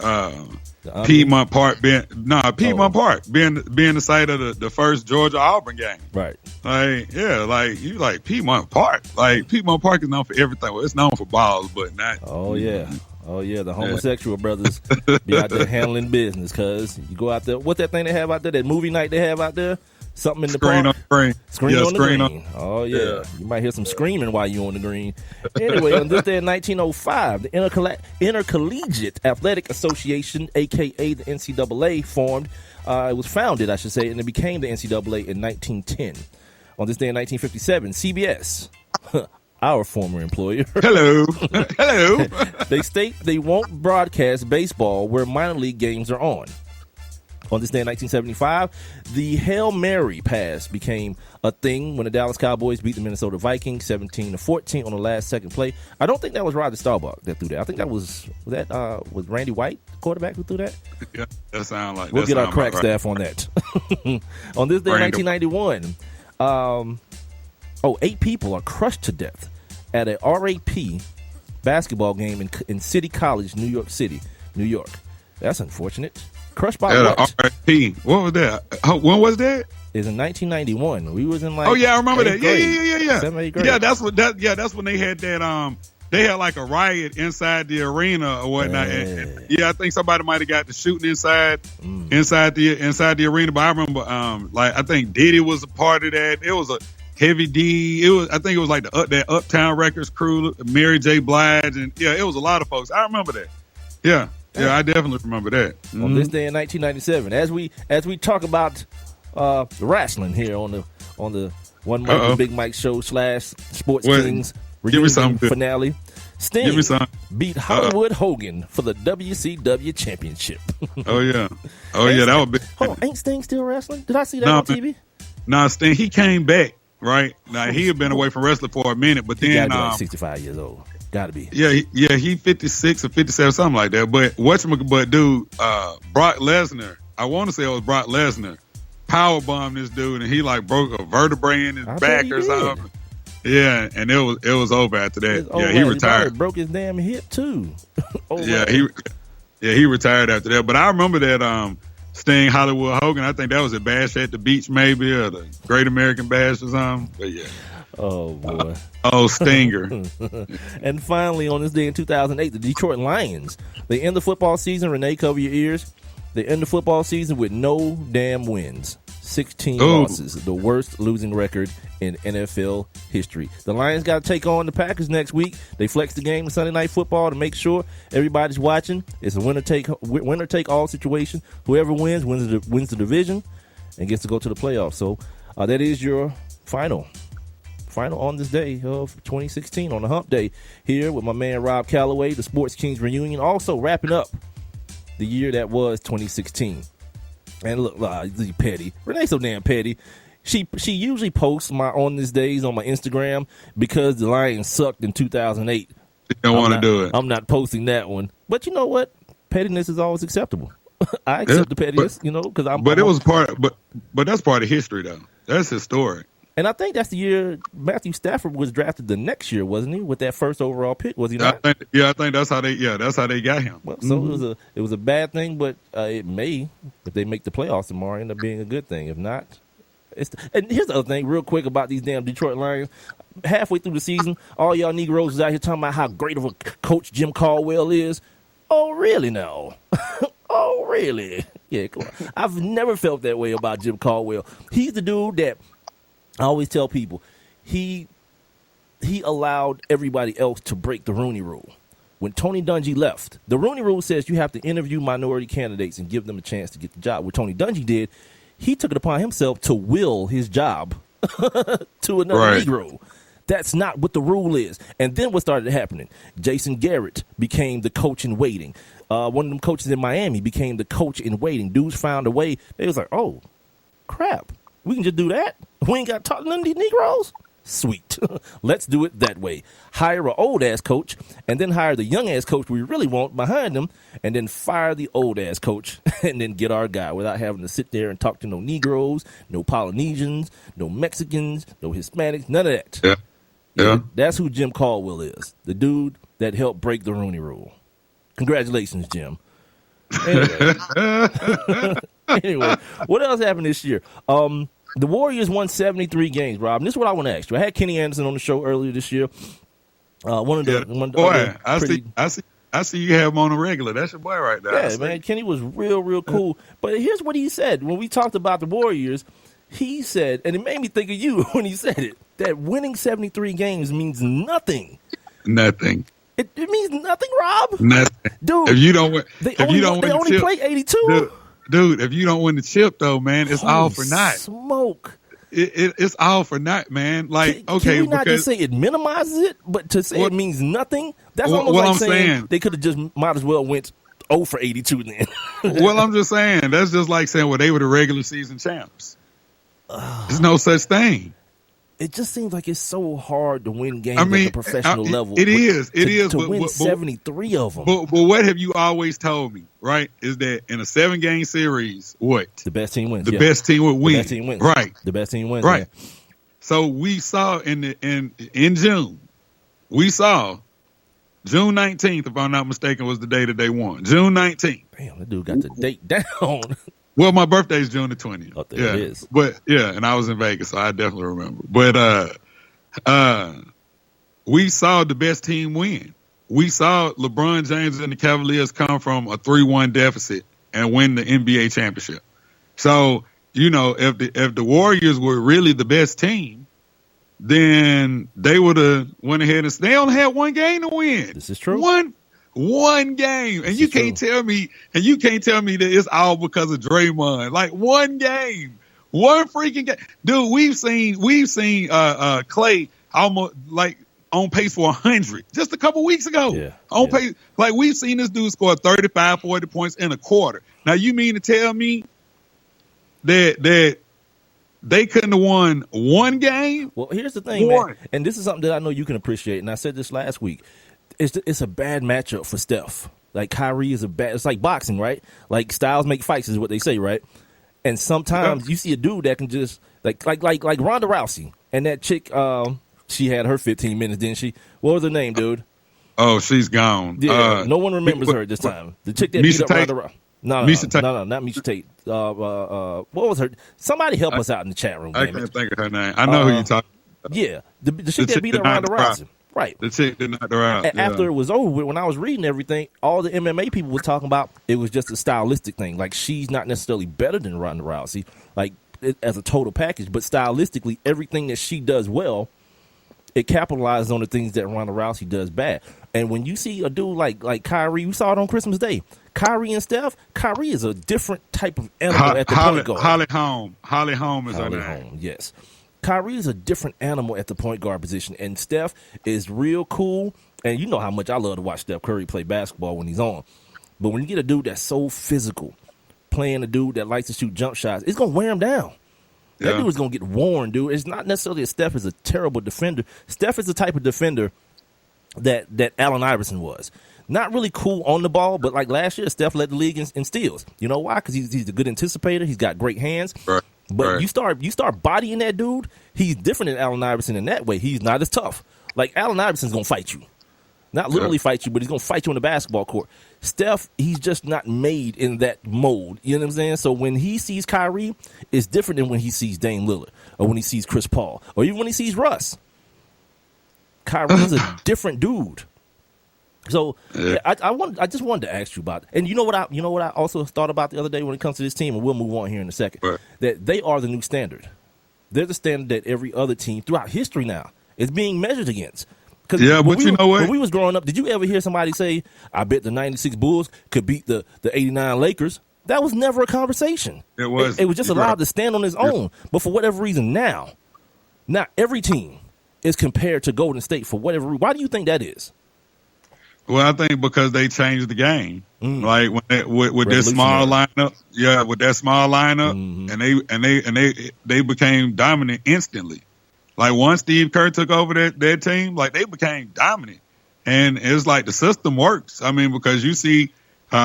Piedmont Park being Park being the site of the first Georgia Auburn game. Right. Like, yeah, like you like Piedmont Park. Like Piedmont Park is known for everything. Well, it's known for balls, but not. Oh yeah. The homosexual brothers be out there handling business, cuz you go out there. What's that thing they have out there? That movie night they have out there? Something in the screen park? On screen on the screen green. Oh yeah. You might hear some screaming while you're on the green. Anyway, on this day in 1905, the Intercollegiate Athletic Association, aka the NCAA, formed. It was founded, I should say, and it became the NCAA in 1910. On this day in 1957, CBS. Our former employer. Hello. They state they won't broadcast baseball where minor league games are on. On this day in 1975, the Hail Mary pass became a thing when the Dallas Cowboys beat the Minnesota Vikings 17-14 on the last second play. I don't think that was Roger Staubach that threw that. I think that was Randy White, the quarterback, who threw that? Yeah, that sounds like we'll get our crack staff on that. On this day in 1991, 8 people are crushed to death at a RAP basketball game in City College, New York City, New York. That's unfortunate. Crushed by what? RAP. What was that? When was that? It's in 1991. We was in like. Oh yeah, I remember that. Grade. Yeah. 7th, 8th grade. Yeah, that's when they had that. They had like a riot inside the arena or whatnot. Yeah, I think somebody might have got the shooting inside the arena. But I remember, I think Diddy was a part of that. It was a Heavy D. I think it was like that Uptown Records crew, Mary J. Blige, and yeah, it was a lot of folks. I remember that. Yeah, I definitely remember that. Mm-hmm. On this day in 1997, as we talk about wrestling here on the One Mike Big Mike show / Sports Kings reunion finale, Sting beat Hollywood Hogan for the WCW Championship. Oh yeah, that was big. Hold on, ain't Sting still wrestling? Did I see that on TV? No, Sting, he came back. Right now, he had been away from wrestling for a minute, but then he gotta be like 65 years old. Gotta be. Yeah, he 56 or 57, something like that. But dude, Brock Lesnar. I want to say it was Brock Lesnar. Powerbombed this dude, and he like broke a vertebrae in his back or something. Yeah, and it was over after that. He retired. He broke his damn hip too. He retired after that. But I remember that. Sting, Hollywood Hogan. I think that was a Bash at the Beach, maybe, or the Great American Bash or something. But yeah. Oh boy. Stinger. And finally, on this day in 2008, the Detroit Lions. They end the football season. Renee, cover your ears. They end the football season with no damn wins. 16 losses, the worst losing record in NFL history. The Lions got to take on the Packers next week. They flex the game in Sunday Night Football to make sure everybody's watching. It's a winner take all situation. Whoever wins the division and gets to go to the playoffs. So that is your final on this day of 2016 on the Hump Day here with my man Rob Calloway, the Sports Kings reunion. Also wrapping up the year that was 2016. And look, petty. Renee's so damn petty. She usually posts my on this days on my Instagram because the Lions sucked in 2008. She don't want to do it. I'm not posting that one. But you know what? Pettiness is always acceptable. I accept the pettiness, because I'm. But it was but that's part of history though. That's historic. And I think that's the year Matthew Stafford was drafted the next year, wasn't he? With that first overall pick, was he not? I think that's how they got him. Well, so it was a bad thing, but it may, if they make the playoffs tomorrow, end up being a good thing. If not, and here's the other thing, real quick about these damn Detroit Lions. Halfway through the season, all y'all Negroes is out here talking about how great of a coach Jim Caldwell is. Oh, really now? Oh, really? Yeah, come on. I've never felt that way about Jim Caldwell. He's the dude that I always tell people he allowed everybody else to break the Rooney Rule. When Tony Dungy left, the Rooney Rule says you have to interview minority candidates and give them a chance to get the job. What Tony Dungy did, he took it upon himself to will his job to another Negro. That's not what the rule is. And then what started happening? Jason Garrett became the coach in waiting. One of them coaches in Miami became the coach in waiting. Dudes found a way. They was like, oh, crap. We can just do that. We ain't got to talk to none of these Negroes. Sweet. Let's do it that way. Hire an old-ass coach, and then hire the young-ass coach we really want behind them, and then fire the old-ass coach, and then get our guy without having to sit there and talk to no Negroes, no Polynesians, no Mexicans, no Hispanics, none of that. Yeah. Yeah. That's who Jim Caldwell is, the dude that helped break the Rooney Rule. Congratulations, Jim. Anyway, what else happened this year? The Warriors won 73 games, Rob. And this is what I want to ask you. I had Kenny Anderson on the show earlier this year. I see you have him on a regular. That's your boy right there. Yeah, man. Kenny was real cool. But here's what he said when we talked about the Warriors. He said, and it made me think of you when he said it, that winning 73 games means nothing. Nothing. It means nothing, Rob. Nothing, dude. If you don't win, they only play 82. Dude, if you don't win the chip, though, man, it's all for naught. Smoke. It's all for naught, man. Like, can we not just say it minimizes it, but to say it means nothing? That's almost like saying they could have just might as well went 0 for 82 then. Well, I'm just saying that's just like saying, well, they were the regular season champs. There's no such thing. It just seems like it's so hard to win games at the professional level. It is. To win 73 of them. But what have you always told me, right, is that in a 7-game series, what? The best team wins. The best team would win. The best team wins. Right. The best team wins. Right. Man. So we saw in June, we saw June 19th, if I'm not mistaken, was the day that they won. June 19th. Damn, that dude got the date down. Well, my birthday is June the 20th. Oh, there it is. But and I was in Vegas, so I definitely remember. But we saw the best team win. We saw LeBron James and the Cavaliers come from a 3-1 deficit and win the NBA championship. So, if the Warriors were really the best team, then they would have went ahead and they only had one game to win. This is true. One game, and you can't tell me that it's all because of Draymond. Like one game, one freaking game, dude. We've seen Clay almost like on pace for 100 just a couple weeks ago. Yeah, pace, like we've seen this dude score 35, 40 points in a quarter. Now you mean to tell me that they couldn't have won one game? Well, here's the thing, man, and this is something that I know you can appreciate, and I said this last week. It's a bad matchup for Steph. Like Kyrie is it's like boxing, right? Like styles make fights is what they say, right? And sometimes you see a dude that can just like Ronda Rousey and that chick. She had her 15 minutes, didn't she? What was her name, dude? Oh, she's gone. Yeah, no one remembers her this time. The chick that beat up Ronda Rousey. No, not Misha Tate. What was her? Somebody help us out in the chat room. I can't think of her name. I know who you're talking about. Yeah, the chick that beat up Ronda Rousey. Right. The chick did knock her out. After it was over, when I was reading everything, all the MMA people were talking about it was just a stylistic thing. Like she's not necessarily better than Ronda Rousey, like as a total package, but stylistically, everything that she does well, it capitalizes on the things that Ronda Rousey does bad. And when you see a dude like Kyrie, we saw it on Christmas Day. Kyrie and Steph, Kyrie is a different type of animal at the point guard. Holly Holm is her name. Holm, yes. Kyrie is a different animal at the point guard position, and Steph is real cool. And you know how much I love to watch Steph Curry play basketball when he's on. But when you get a dude that's so physical, playing a dude that likes to shoot jump shots, it's going to wear him down. That dude is going to get worn, dude. It's not necessarily that Steph is a terrible defender. Steph is the type of defender that Allen Iverson was. Not really cool on the ball, but like last year, Steph led the league in steals. You know why? Because he's a good anticipator. He's got great hands. Right. But you start bodying that dude, he's different than Allen Iverson in that way. He's not as tough. Like Allen Iverson's going to fight you. Not literally fight you, but he's going to fight you on the basketball court. Steph, he's just not made in that mode. You know what I'm saying? So when he sees Kyrie, it's different than when he sees Dame Lillard or when he sees Chris Paul or even when he sees Russ. Kyrie's a different dude. So I just wanted to ask you about it. And you know what I also thought about the other day when it comes to this team, and we'll move on here in a second. Right. That they are the new standard. They're the standard that every other team throughout history now is being measured against. Yeah, but you know what? When we was growing up, did you ever hear somebody say, I bet the 96 Bulls could beat the 89 Lakers? That was never a conversation. It was. It was just allowed to stand on its own. But for whatever reason now every team is compared to Golden State for whatever reason. Why do you think that is? Well, I think because they changed the game. Like with that small lineup, with that small lineup, and they became dominant instantly. Like once Steve Kerr took over that team, like they became dominant, and it's like the system works. I mean, because you see,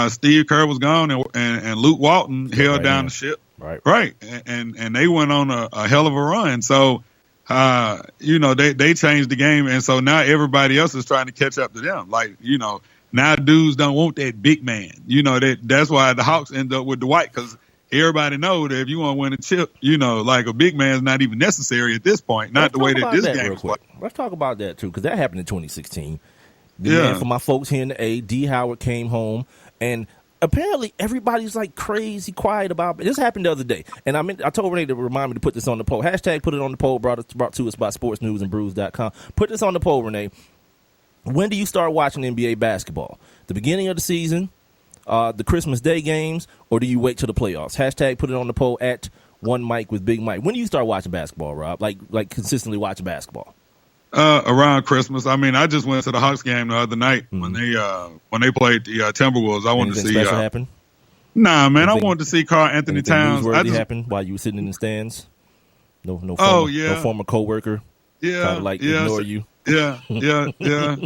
Steve Kerr was gone, and Luke Walton held down the ship, right, and they went on a hell of a run. So, they changed the game, and so now everybody else is trying to catch up to them. Like now dudes don't want that big man. That's why the Hawks end up with Dwight, because everybody know that if you want to win a chip, like a big man's not even necessary at this point. Not the way that this game is played. Let's talk about that too, because that happened in 2016. Man, for my folks here in the A, D. Howard came home, and apparently everybody's like crazy quiet about it. This happened the other day, and I told Renee to remind me to put this on the poll. Hashtag put it on the poll, brought to us by sportsnewsandbrews.com. Put this on the poll, Renee. When do you start watching NBA basketball? The beginning of the season, the Christmas Day games, or do you wait till the playoffs? Hashtag put it on the poll at One Mike with Big Mike. When do you start watching basketball, Rob? Like consistently watching basketball? Around Christmas. I mean, I just went to the Hawks game the other night when they played the Timberwolves. I wanted to see. Anything special happen? Nah, man, I wanted to see Karl Anthony Towns. Newsworthy happened while you were sitting in the stands? No former coworker. Yeah, ignore you. Yeah.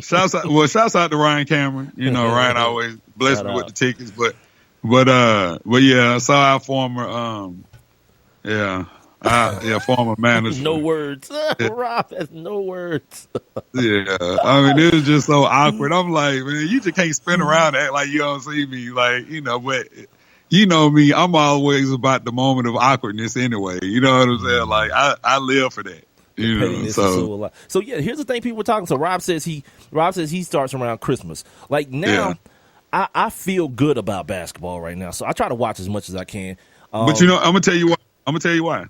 Shouts out to Ryan Cameron. Ryan always blessed me with the tickets, but yeah, I saw our former former manager. No words. Rob has no words. Yeah. I mean, it was just so awkward. I'm like, man, you just can't spin around and act like you don't see me. Like, but you know me, I'm always about the moment of awkwardness anyway. You know what I'm saying? Like, I live for that. So yeah, here's the thing people were talking. So Rob says he starts around Christmas. Like now, I feel good about basketball right now. So I try to watch as much as I can. But I'm gonna tell you why.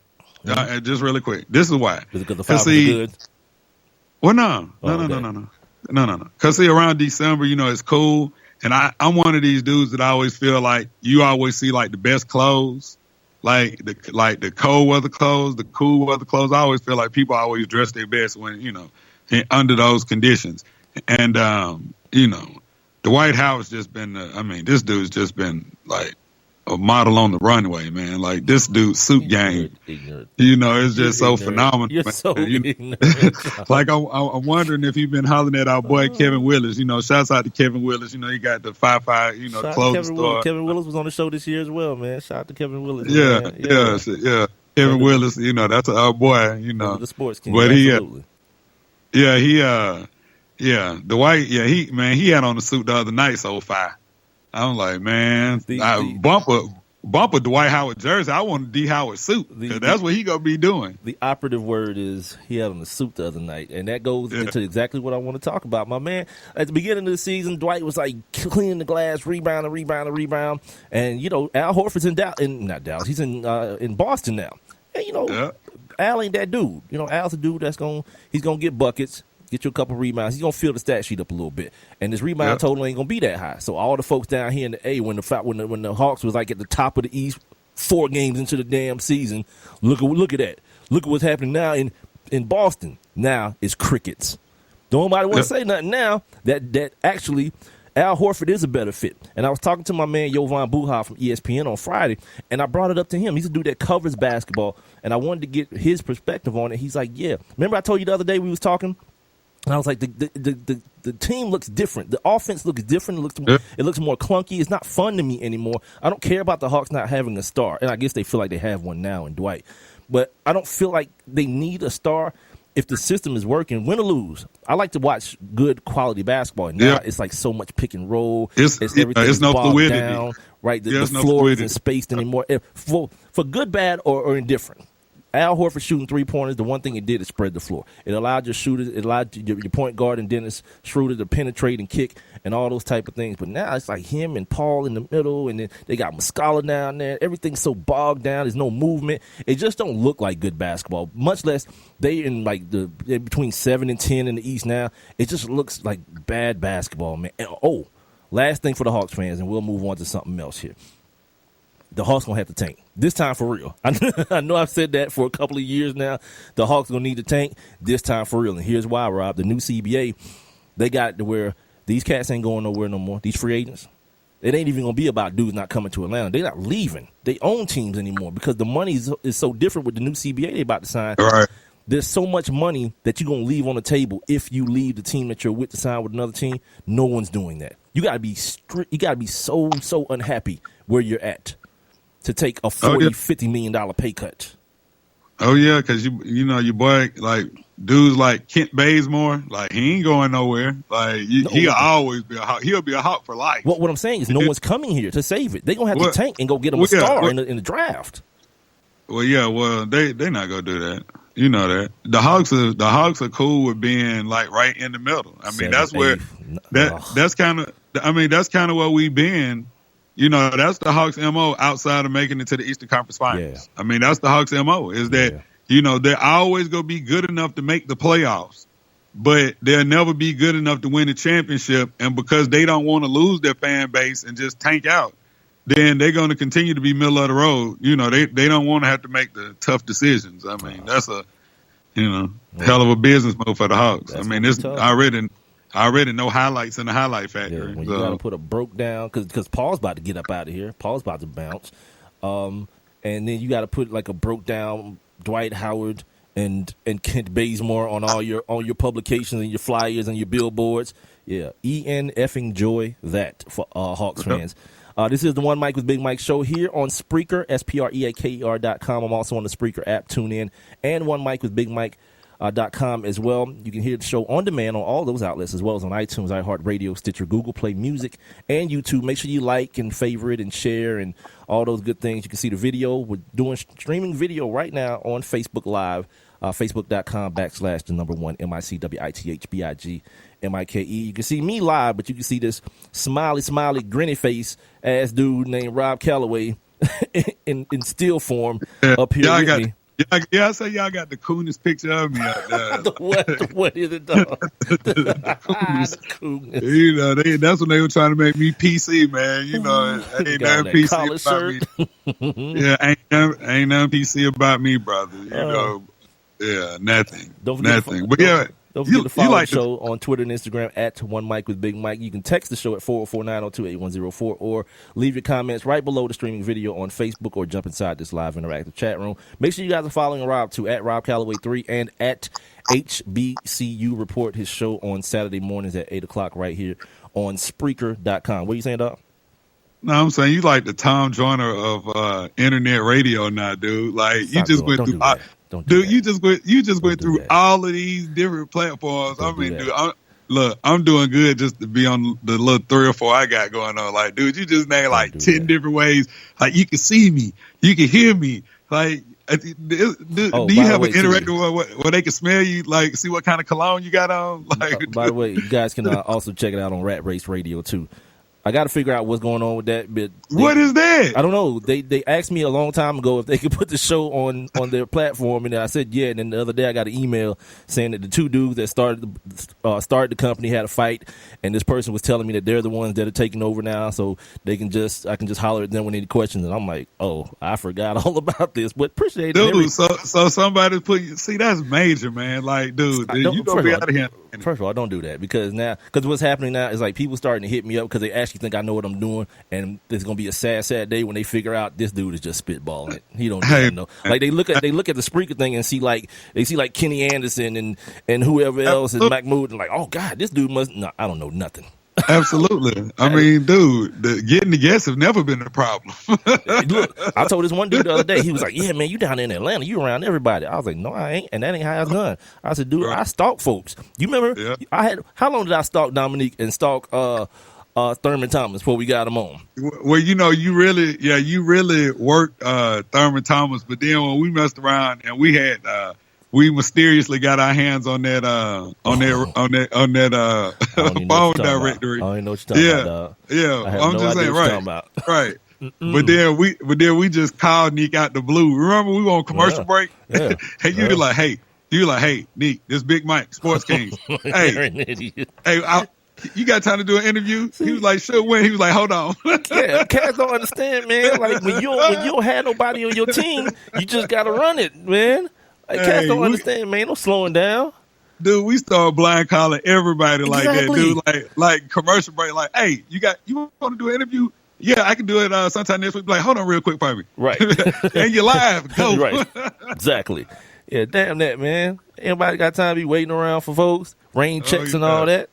Just really quick. This is why. Is it because the Falcons are good? Well, no. Because see, around December, it's cool, and I'm one of these dudes that I always feel like you always see like the best clothes. Like the cold weather clothes, the cool weather clothes. I always feel like people always dress their best when, under those conditions. And, Dwight Howard's just been, this dude's just been like a model on the runway, man. Like this dude's suit game, it's just so phenomenal. You're so ignorant. Like I'm wondering if you've been hollering at our boy Kevin Willis. Shouts out to Kevin Willis. He got the 5-5, clothing store. Kevin Willis was on the show this year as well, man. Shout out to Kevin Willis. Yeah. Kevin Willis, that's our boy. The sports king. But absolutely. Dwight, he had on the suit the other night, so fire. I'm like, man, bumper Dwight Howard jersey. I want a D Howard suit. That's what he gonna be doing. The operative word is he had on the suit the other night, and that goes into exactly what I want to talk about. My man, at the beginning of the season, Dwight was like cleaning the glass, rebound, and Al Horford's not Dallas. He's in Boston now, and Al ain't that dude. Al's a dude that's he's gonna get buckets. Get you a couple rebounds. He's going to fill the stat sheet up a little bit. And his rebound total ain't going to be that high. So all the folks down here in the A, when the Hawks was like at the top of the East 4 games into the damn season, look at that. Look at what's happening now in Boston. Now it's crickets. Don't nobody want to say nothing now that actually Al Horford is a better fit. And I was talking to my man Jovan Buha from ESPN on Friday, and I brought it up to him. He's a dude that covers basketball, and I wanted to get his perspective on it. He's like, yeah. Remember I told you the other day we was talking? And I was like, the team looks different. The offense looks different. It looks more clunky. It's not fun to me anymore. I don't care about the Hawks not having a star. And I guess they feel like they have one now in Dwight. But I don't feel like they need a star if the system is working, win or lose. I like to watch good quality basketball. Now it's like so much pick and roll. It's no fluidity. Down, right? The floor isn't spaced anymore. For good, bad, or indifferent. Al Horford shooting 3-pointers, the one thing it did is spread the floor. It allowed your shooters, it allowed your point guard and Dennis Schroeder to penetrate and kick and all those type of things. But now it's like him and Paul in the middle, and then they got Muscala down there. Everything's so bogged down. There's no movement. It just don't look like good basketball, much less they in like they're between 7 and 10 in the East now. It just looks like bad basketball, man. And, last thing for the Hawks fans, and we'll move on to something else here. The Hawks going to have to tank. This time for real. I know I've said that for a couple of years now. The Hawks going to need to tank this time for real. And here's why, Rob. The new CBA, they got to where these cats ain't going nowhere no more. These free agents, It ain't even going to be about dudes not coming to Atlanta. They're not leaving. They own teams anymore because the money is so different with the new CBA they about to sign. Right. There's so much money that you're going to leave on the table if you leave the team that you're with to sign with another team. No one's doing that. You got to be so unhappy where you're at to take a $50 million pay cut. Oh yeah, because you know your boy, like dudes like Kent Bazemore, like he ain't going nowhere. Like he'll always be a Hawk. He'll be a Hawk for life. What I'm saying is no one's coming here to save it. They're gonna have to tank and go get him a star in the draft. Well, yeah, they're not gonna do that. You know that the Hawks are cool with being like right in the middle. I mean, that's where that's kind of where we've been. You know, that's the Hawks' MO outside of making it to the Eastern Conference Finals. Yeah. I mean, that's the Hawks' MO is that, you know, they're always going to be good enough to make the playoffs, but they'll never be good enough to win the championship. And because they don't want to lose their fan base and just tank out, then they're going to continue to be middle of the road. You know, they don't want to have to make the tough decisions. I mean, that's a, hell of a business move for the Hawks. I mean, it's already no highlights in the highlight factory. Yeah, when you got to put a broke down, because Paul's about to get up out of here. Paul's about to bounce. And then you got to put like a broke down Dwight Howard and Kent Bazemore on all your publications and your flyers and your billboards. Yeah, effing joy that for Hawks fans. This is the One Mic with Big Mike show here on Spreaker, SPREAKER.com. I'm also on the Spreaker app, tune in, and One Mic with Big Mike. .com as well. You can hear the show on demand on all those outlets as well as on iTunes, iHeartRadio, Stitcher, Google Play Music, and YouTube. Make sure you like and favorite and share and all those good things. You can see the video. We're doing streaming video right now on Facebook Live, facebook.com/1 MICWITHBIGMIKE. You can see me live, but you can see this smiley, grinny face ass dude named Rob Calloway in still form up here with me. Yeah, I say y'all got the coolest picture of me out there. What is it, dog? The coolest. You know, that's when they were trying to make me PC, man. You know, ain't nothing PC about me. Yeah, ain't nothing PC about me, brother. You know, yeah, nothing. Nothing. But yeah. Don't forget to follow the show on Twitter and Instagram at One Mic with Big Mike. You can text the show at 404-902-8104 or leave your comments right below the streaming video on Facebook or jump inside this live interactive chat room. Make sure you guys are following Rob too at Rob Calloway 3 and at HBCU Report, his show on Saturday mornings at 8 o'clock right here on Spreaker.com. What are you saying, dog? No, I'm saying you like the Tom Joyner of internet radio now, dude. Like you just went through. You just went through all of these different platforms. Dude, I'm doing good just to be on the little 3 or 4 I got going on. Like, dude, you just named like 10 different ways. Like, you can see me, you can hear me. Like, do you have an interactive where they can smell you? Like, see what kind of cologne you got on? Like, by the way, you guys can also check it out on Rat Race Radio too. I got to figure out what's going on with that. But what is that? I don't know. They asked me a long time ago if they could put the show on their platform, and I said yeah. And then the other day I got an email saying that the 2 dudes that started the company had a fight, and this person was telling me that they're the ones that are taking over now, so I can just holler at them with any questions. And I'm like, oh, I forgot all about this, but appreciate it. Dude, so somebody see that's major, man. Like, dude, you gonna be out of here. First of all, don't do that because what's happening now is like people starting to hit me up because they actually think I know what I'm doing, and there's gonna be a sad day when they figure out this dude is just spitballing it. He don't know. Like they look at the Spreaker thing and see like Kenny Anderson and whoever else is Mahmoud and like, oh God, this dude must. No, I don't know nothing. Absolutely. I mean, dude, getting the guests have never been a problem. Look, I told this one dude the other day, he was like, yeah, man, you down in Atlanta, you around everybody. I was like, no, I ain't, and that ain't how it's done. I said, dude, I stalk folks. You remember? Yeah. How long did I stalk Dominique and stalk Thurman Thomas before we got him on? Well, you really worked Thurman Thomas, but then when we messed around and we mysteriously got our hands on that phone directory. I don't know what you're talking about. Yeah. I'm just saying, right. But then we just called Nick out the blue. Remember we were on commercial break? Yeah. And you were like, hey, Nick, this Big Mike, Sports Kings. You got time to do an interview? He was like, sure, when? He was like, hold on. Yeah, cats don't understand, man. Like when you don't have nobody on your team, you just gotta run it, man. Like cats don't understand, man. No slowing down. dude, we started blind calling everybody like that, dude. Like commercial break, like, hey, you want to do an interview? Yeah, I can do it sometime next week. Like, hold on real quick, Bobby. Right. And you're live. Go. Right. Exactly. Yeah, damn that, man. Anybody got time to be waiting around for folks? Rain checks and all that?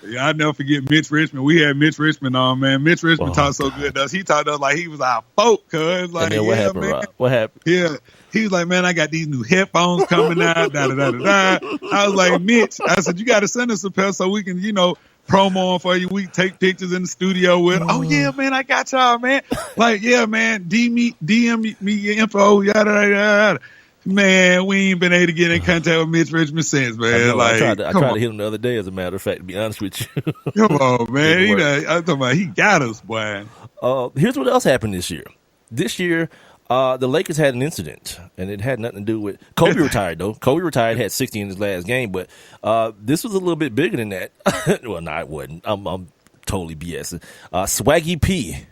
Yeah, I'll never forget Mitch Richmond. We had Mitch Richmond on, man. Mitch Richmond talked so good to us. He talked to us like he was our folk, cuz. Like, and then what happened, man. Rob? What happened? Yeah. He was like, man, I got these new headphones coming out, da-da-da-da-da. I was like, Mitch, I said, you got to send us a pair so we can, promo on for you. We take pictures in the studio with. Oh yeah, man, I got y'all, man. Like, yeah, man, DM me your info, yada yada yada. Man, we ain't been able to get in contact with Mitch Richmond since, man. I tried to hit him the other day, as a matter of fact, to be honest with you. Come on, man. I'm talking about he got us, boy. Here's what else happened this year. This year, the Lakers had an incident, and it had nothing to do with Kobe retired, though. Kobe retired, had 60 in his last game, but this was a little bit bigger than that. Well, no, it wasn't. I'm totally BSing. Swaggy P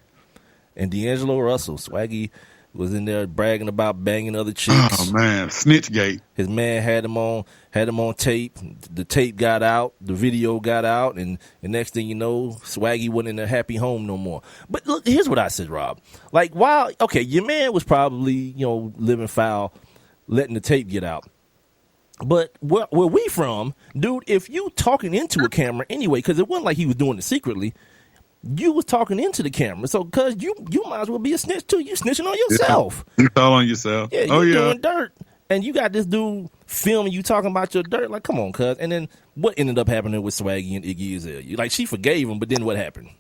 and D'Angelo Russell. Swaggy was in there bragging about banging other chicks. Oh man, Snitchgate. His man had him on tape. The tape got out, the video got out, and the next thing you know, Swaggy wasn't in a happy home no more. But look, here's what I said, Rob. Like, your man was probably, living foul, letting the tape get out. But where we from, dude, if you talking into a camera anyway, because it wasn't like he was doing it secretly, you was talking into the camera, so cause you might as well be a snitch too. You snitching on yourself. You call on yourself. Yeah, you're doing dirt, and you got this dude filming you talking about your dirt. Like, come on, cuz. And then what ended up happening with Swaggy and Iggy Azalea? Like, she forgave him, but then what happened?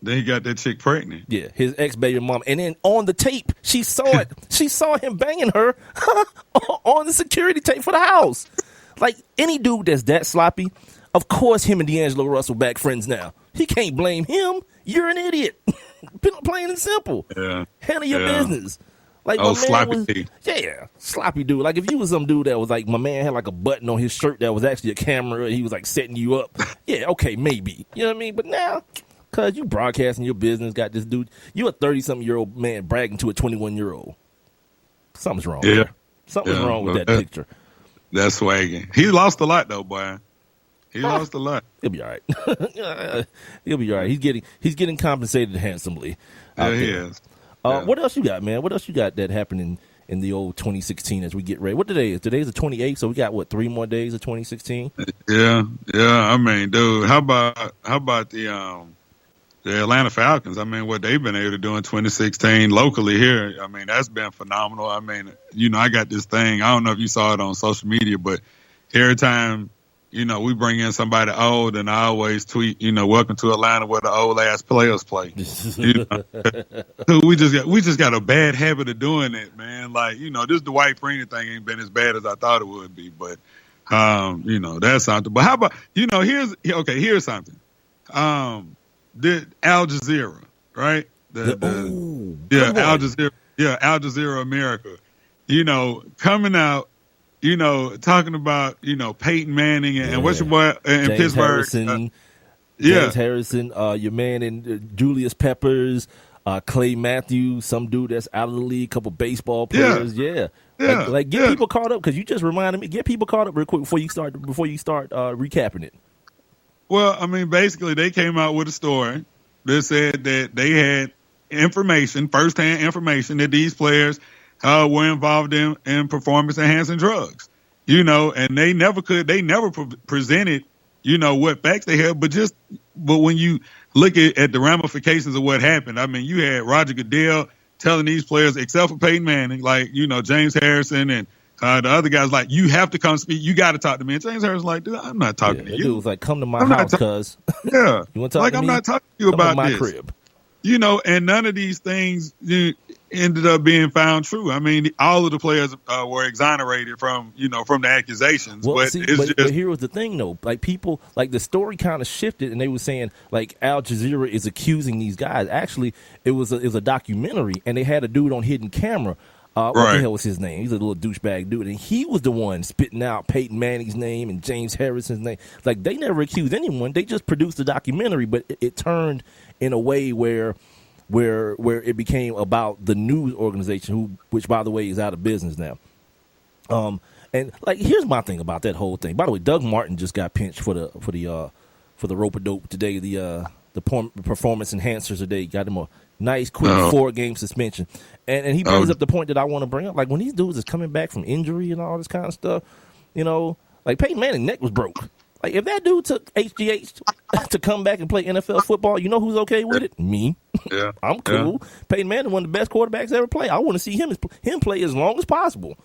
Then he got that chick pregnant. Yeah, his ex-baby mom. And then on the tape, she saw it. She saw him banging her on the security tape for the house. Like, any dude that's that sloppy, of course him and D'Angelo Russell back friends now. He can't blame him. You're an idiot. Plain and simple. Yeah. Handle your business. Like, sloppy. Sloppy dude. Like, if you was some dude that was like, my man had like a button on his shirt that was actually a camera, and he was like setting you up. Yeah, okay, maybe. You know what I mean? But now, cuz you broadcasting your business, got this dude, you a 30-something-year-old man bragging to a 21-year-old. Something's wrong. Yeah. Something's wrong with that picture. That's swagging. He lost a lot though, boy. He lost a lot. He'll be all right. He'll be all right. He's getting compensated handsomely. Yeah, he is. What else you got, man? What else you got that happened in the old 2016 as we get ready? What today is? Today's the 28th, so we got 3 more days of 2016? Yeah. I mean, dude, how about the Atlanta Falcons? I mean, what they've been able to do in 2016 locally here, I mean, that's been phenomenal. I mean, I got this thing. I don't know if you saw it on social media, but every time we bring in somebody old, and I always tweet, welcome to Atlanta where the old ass players play. So we just got a bad habit of doing it, man. Like, this Dwight Freeney thing ain't been as bad as I thought it would be, but that's something. But how about, here's something. The Al Jazeera, right? Al Jazeera. Yeah, Al Jazeera America. Coming out, talking about, Peyton Manning and what's your boy in James Pittsburgh? Harrison, James Harrison, your man in Julius Peppers, Clay Matthews, some dude that's out of the league, couple baseball players. Yeah. Like get people caught up, because you just reminded me. Get people caught up real quick before you start recapping it. Well, I mean, basically, they came out with a story that said that they had firsthand information that these players were involved in performance-enhancing drugs, and they never presented, what facts they had, but when you look at the ramifications of what happened, I mean, you had Roger Goodell telling these players, except for Peyton Manning, like, James Harrison and the other guys, like, you have to come speak. You got to talk to me. And James Harrison's like, dude, I'm not talking to you. Dude was like, come to my house, cuz. Yeah. You want to talk like, to I'm me? not talking to you come about to my this. crib. And none of these things ended up being found true. I mean, all of the players were exonerated from the accusations. Well, but but here was the thing, though. Like, people, like, the story kind of shifted, and they were saying, like, Al Jazeera is accusing these guys. Actually, it was a documentary, and they had a dude on hidden camera. What the hell was his name? He's a little douchebag dude, and he was the one spitting out Peyton Manning's name and James Harrison's name. Like, they never accused anyone. They just produced a documentary, but it turned in a way where it became about the news organization, which by the way is out of business now. And like, here's my thing about that whole thing. By the way, Doug Martin just got pinched for the rope-a-dope today. The performance enhancers today got him a nice quick 4-game suspension. And he brings up the point that I want to bring up. Like, when these dudes is coming back from injury and all this kind of stuff, you know, like Peyton Manning's neck was broke. Like, if that dude took HGH to come back and play NFL football, you know who's okay with it? Me. Yeah. I'm cool. Yeah. Peyton Manning, one of the best quarterbacks ever play. I want to see him play as long as possible.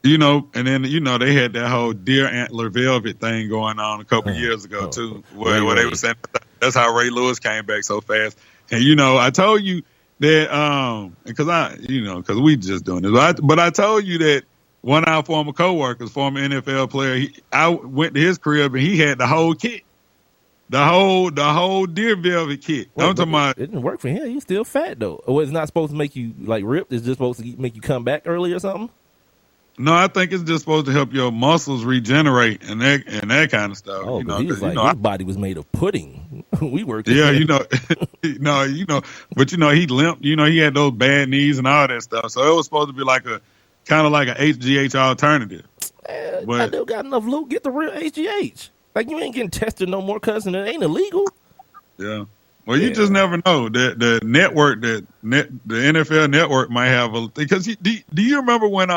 You know, and then, you know, they had that whole deer antler velvet thing going on a couple years ago, too, where they were saying that's how Ray Lewis came back so fast. And, you know, I told you that, because we just doing this, but I told you that one of our former coworkers, former NFL player, I went to his crib and he had the whole kit, the whole deer velvet kit. Well, I'm talking about. It didn't work for him. He's still fat though. Or it's not supposed to make you like ripped. It's just supposed to make you come back early or something. No, I think it's just supposed to help your muscles regenerate and that kind of stuff. Oh, you know, he was like, his body was made of pudding. We worked. Yeah, you know, but you know, he limped. You know, he had those bad knees and all that stuff. So it was supposed to be like a kind of like an HGH alternative. But I still got enough loot. Get the real HGH. Like, you ain't getting tested no more, cousin. It ain't illegal. Yeah. Well, you just never know. The network, the NFL network might have because do you remember when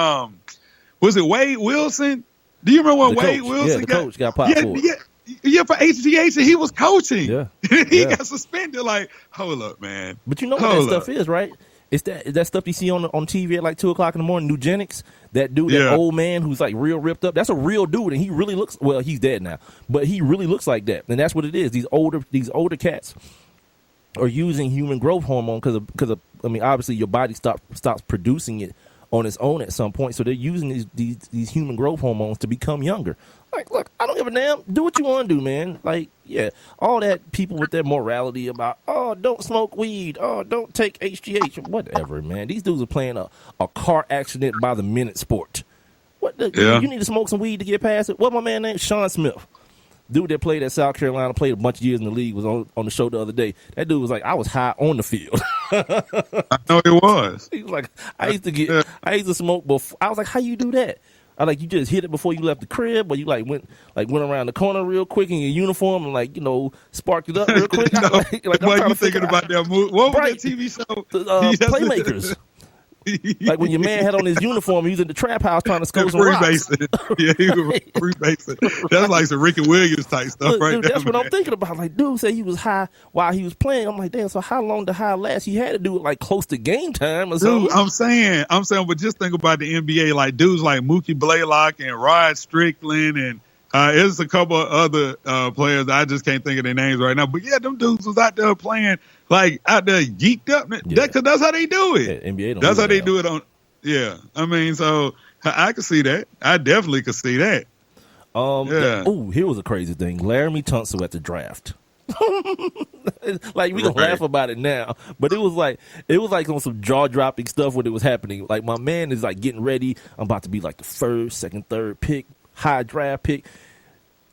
was it Wade Wilson? Do you remember when Wade Wilson coach got popped for it? Yeah, for HGH, and he was coaching. Yeah. He got suspended. Like, hold up, man. But you know what that stuff is, right? It's that stuff you see on TV at like 2:00 in the morning, Nugenics. That dude, that old man who's like real ripped up. That's a real dude, and he really looks. Well, he's dead now, but he really looks like that, and that's what it is. These older cats are using human growth hormone because I mean, obviously your body stops producing it on its own at some point, so they're using these human growth hormones to become younger. Like, look, I don't give a damn. Do what you want to do, man. Like, yeah, all that people with their morality about, oh, don't smoke weed, oh, don't take HGH, whatever, man. These dudes are playing a car accident by the minute sport. You need to smoke some weed to get past it. What my man named Sean Smith, dude that played at South Carolina, played a bunch of years in the league, was on the show the other day. That dude was like, I was high on the field. I know it was. He was like, I used to smoke before. I was like, how you do that? I like, you just hit it before you left the crib, or you went around the corner real quick in your uniform and sparked it up real quick. Why you thinking about that movie? What was that TV show? Playmakers. Like when your man had on his uniform, he was in the trap house trying to score some rocks. Yeah, he was freebasing. That's like some Ricky Williams type stuff, right? Dude, that's what I'm thinking about. Like, dude said he was high while he was playing. I'm like, damn. So how long the high last? He had to do it like close to game time or something. Dude, I'm saying, but just think about the NBA. Like dudes like Mookie Blaylock and Rod Strickland and there's a couple of other players. I just can't think of their names right now. But yeah, them dudes was out there playing, like out there geeked up. Because that's how they do it. Yeah, NBA that's how they do it on. Yeah, I mean, so I could see that. I definitely could see that. Here was a crazy thing. Laramie Tunsil at the draft. Like, we can laugh about it now, but it was like on some jaw dropping stuff when it was happening. Like, my man is like getting ready. I'm about to be like the first, second, third pick. High draft pick.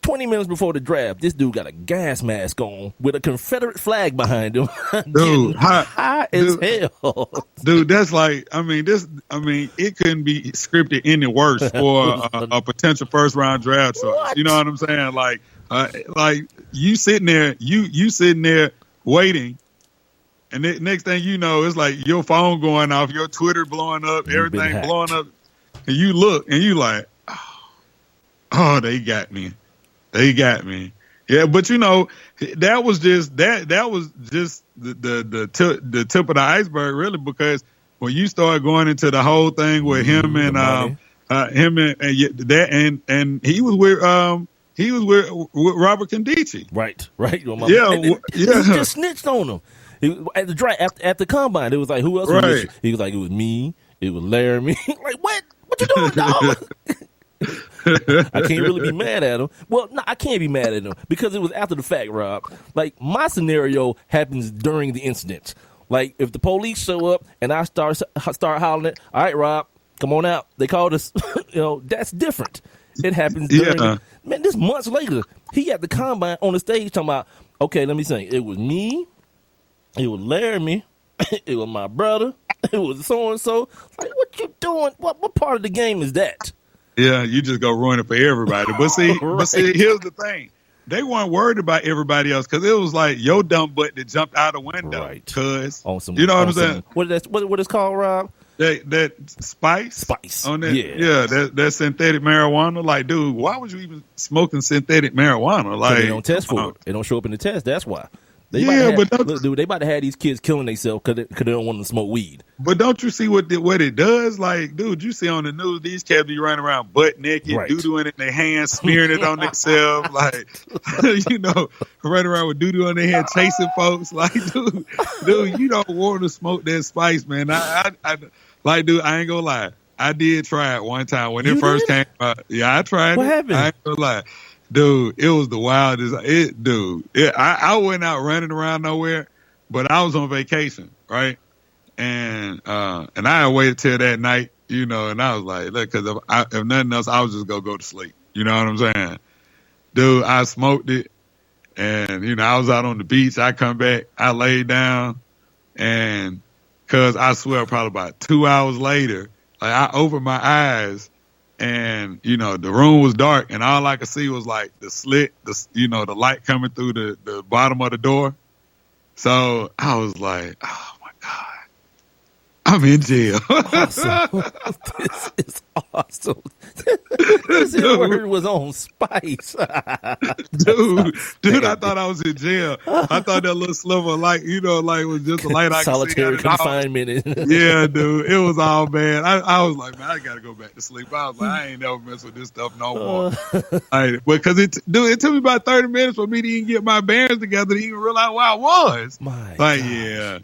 20 minutes before the draft, this dude got a gas mask on with a Confederate flag behind him. Dude, high as hell. Dude, that's like, it couldn't be scripted any worse for a potential first round draft choice. You know what I'm saying? Like you sitting there waiting, and the next thing you know, it's like your phone going off, your Twitter blowing up, everything blowing up, and you look and you like, oh, they got me. Yeah, but that was just the tip of the iceberg, really, because when you start going into the whole thing with him and he was with Robert Condici. Right. Yeah. He just snitched on him. At the draft, at the combine, it was like, who else was this? He was like, it was me, it was Laramie. Like, what you doing, dog? I can't really be mad at him. Well, no, I can't be mad at him because it was after the fact, Rob. Like, my scenario happens during the incident. Like, if the police show up and I start hollering it, all right, Rob, come on out. They called us. That's different. It happens during man, this months later. He at the combine on the stage talking about, okay, let me sing. It was me. It was Laramie. It was my brother. It was so-and-so. Like, what you doing? What part of the game is that? Yeah, you just go ruin it for everybody. But see, Right. here's the thing. They weren't worried about everybody else because it was like your dumb butt that jumped out the window. Right. Cause On some, you know what on I'm saying? What it's called, Rob? That spice on that. Yeah. That synthetic marijuana. Like, dude, why was you even smoking synthetic marijuana? Like, They don't test for it. They don't show up in the test. That's why. They about to have these kids killing themselves because they don't want to smoke weed. But don't you see what it does? Like, dude, you see on the news these cats be running around butt naked, Right. doo-doo in their hands, smearing it on themselves, like, running around with doo-doo on their hand, chasing folks. Like, dude, you don't want to smoke that spice, man. I dude, I ain't gonna lie. I did try it one time when it first came out. Yeah, I tried What it. happened? I ain't gonna lie. Dude, it was the wildest. I wasn't out running around nowhere, but I was on vacation, right? And I had waited till that night, and I was like, look, because if nothing else, I was just gonna go to sleep. You know what I'm saying? Dude, I smoked it, and I was out on the beach. I come back, I laid down, and because I swear, probably about 2 hours later, like I opened my eyes. And, the room was dark and all I could see was like the slit, the light coming through the bottom of the door. So I was like, oh my God, I'm in jail. Awesome. This is awesome. This word was on spice. Dude, I thought I was in jail. I thought that little sliver of light, was just a light I could see. Solitary confinement. Yeah, dude, it was all bad. I was like, man, I got to go back to sleep. I was like, I ain't never mess with this stuff no more. Because it took me about 30 minutes for me to even get my bearings together to even realize where I was. My like, gosh.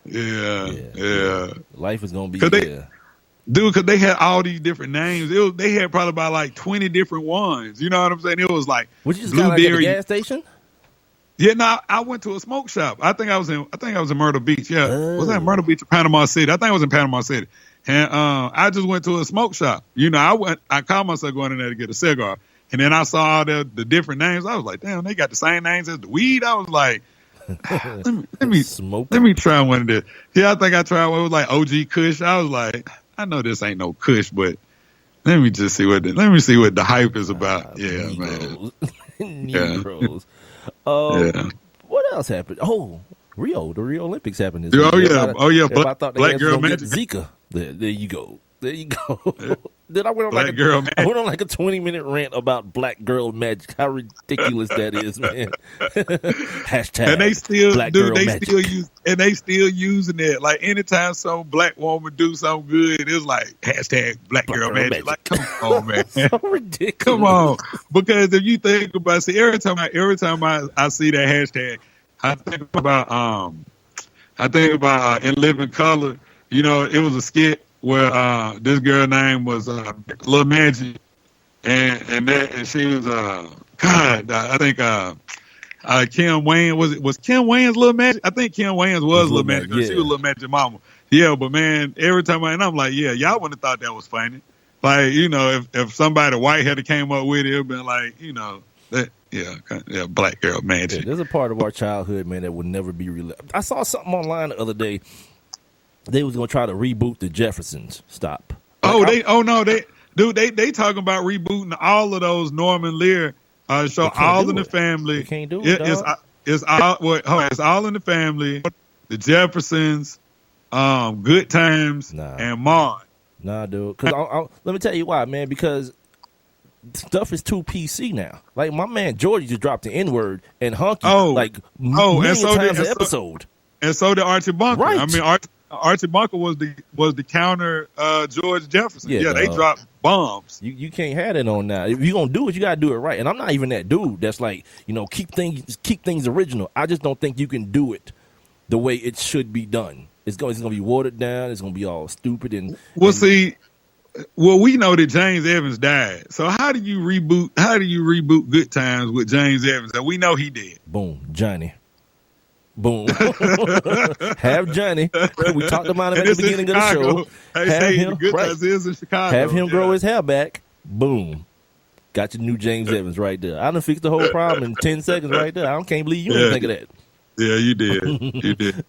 Yeah. Life is going to be Dude, because they had all these different names. They had probably about like 20 different ones. You know what I'm saying? It was like Would you just got like at the gas station? Yeah, no, I went to a smoke shop. I think I was in Myrtle Beach. Yeah, was that Myrtle Beach or Panama City? I think I was in Panama City. And I just went to a smoke shop. I called myself going in there to get a cigar, and then I saw all the different names. I was like, damn, they got the same names as the weed. I was like, let me try one of this. Yeah, I think I tried one. It was like OG Kush. I was like, I know this ain't no Kush, but let me see what the hype is about. Yeah, Negroes. man. Negroes. What else happened? Oh, the Rio Olympics happened this week. Black Girl Magic. Zika. There you go. Then I went on I went on like a 20-minute rant about Black Girl Magic. How ridiculous that is, man. Hashtag and they still Black Girl Magic. They still using it. Like anytime some black woman do something good, it's like hashtag Black Girl Magic. Like, come on, man. So ridiculous. Come on. Because if you think about every time I see that hashtag, I think about In Living Color. It was a skit where this girl name was Lil Magic, and she was I think Kim Wayne was Kim Wayne's Lil Magic. I think Kim Wayne's was Lil Magic. Yeah. She was Lil Magic mama. Yeah, but man, every time I'm like, yeah, y'all wouldn't have thought that was funny. Like, if somebody white had came up with it, it'd been like, Black Girl Magic. Yeah, there's a part of our childhood, man, that will never be relived. I saw something online the other day. They was gonna try to reboot the Jeffersons. Stop. They talking about rebooting all of those Norman Lear show. All in the Family. You can't do it. It's all in the Family. The Jeffersons, Good Times, and Maude. Nah, dude. Because let me tell you why, man. Because stuff is too PC now. Like my man Georgie just dropped the N-word and hunky million times an episode. And so did Archie Bunker. Right. I mean, Archie Bunker was the counter George Jefferson. Yeah, they dropped bombs. You can't have that on now. If you're gonna do it, you gotta do it right. And I'm not even that dude that's like, keep things original. I just don't think you can do it the way it should be done. It's gonna be watered down. It's gonna be all stupid and. We know that James Evans died. So how do you reboot Good Times with James Evans? And we know he did. Boom, Johnny. Boom. Have Johnny. We talked about him at the beginning of the show. Have him grow his hair back. Boom. Got your new James Evans right there. I done fixed the whole problem in 10 seconds right there. Can't believe you didn't think of that. Yeah, you did. You did.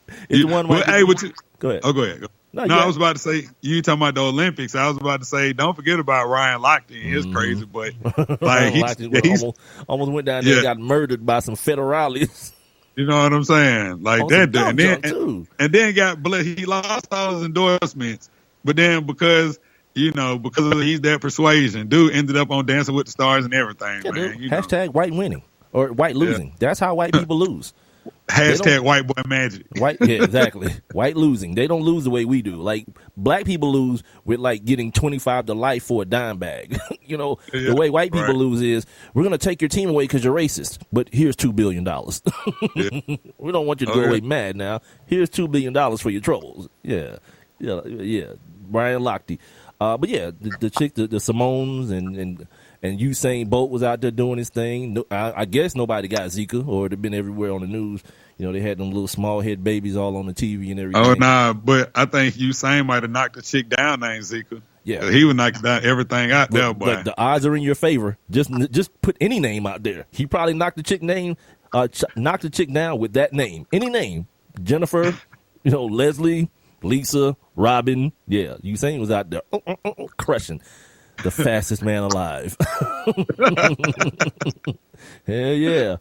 Go ahead. Oh, go ahead. No, I was about to say, you talking about the Olympics. I was about to say, don't forget about Ryan Lochte and his crazy, but like he's almost went down there and got murdered by some federales. You know what I'm saying? Like that dude. And then he lost all his endorsements, but then because he's that persuasion, dude ended up on Dancing with the Stars and everything, man. Hashtag white winning or white losing. Yeah. That's how white people lose. Hashtag white boy magic. Exactly. White losing. They don't lose the way we do. Like black people lose with like getting 25 to life for a dime bag. The way white people lose is we're going to take your team away because you're racist, but here's $2 billion. We don't want you to go away mad now. Here's $2 billion for your troubles. Yeah. Brian Lochte. But yeah, the chick, the Simones and Usain Bolt was out there doing his thing. I guess nobody got Zika, or they've been everywhere on the news. They had them little small head babies all on the TV and everything. Oh, nah, but I think Usain might have knocked a chick down named Zika. Yeah. He would knock down everything out there, boy. But the odds are in your favor. Just put any name out there. He probably knocked the chick down with that name. Any name. Jennifer, Leslie, Lisa, Robin. Yeah, Usain was out there crushing. The fastest man alive. Hell yeah.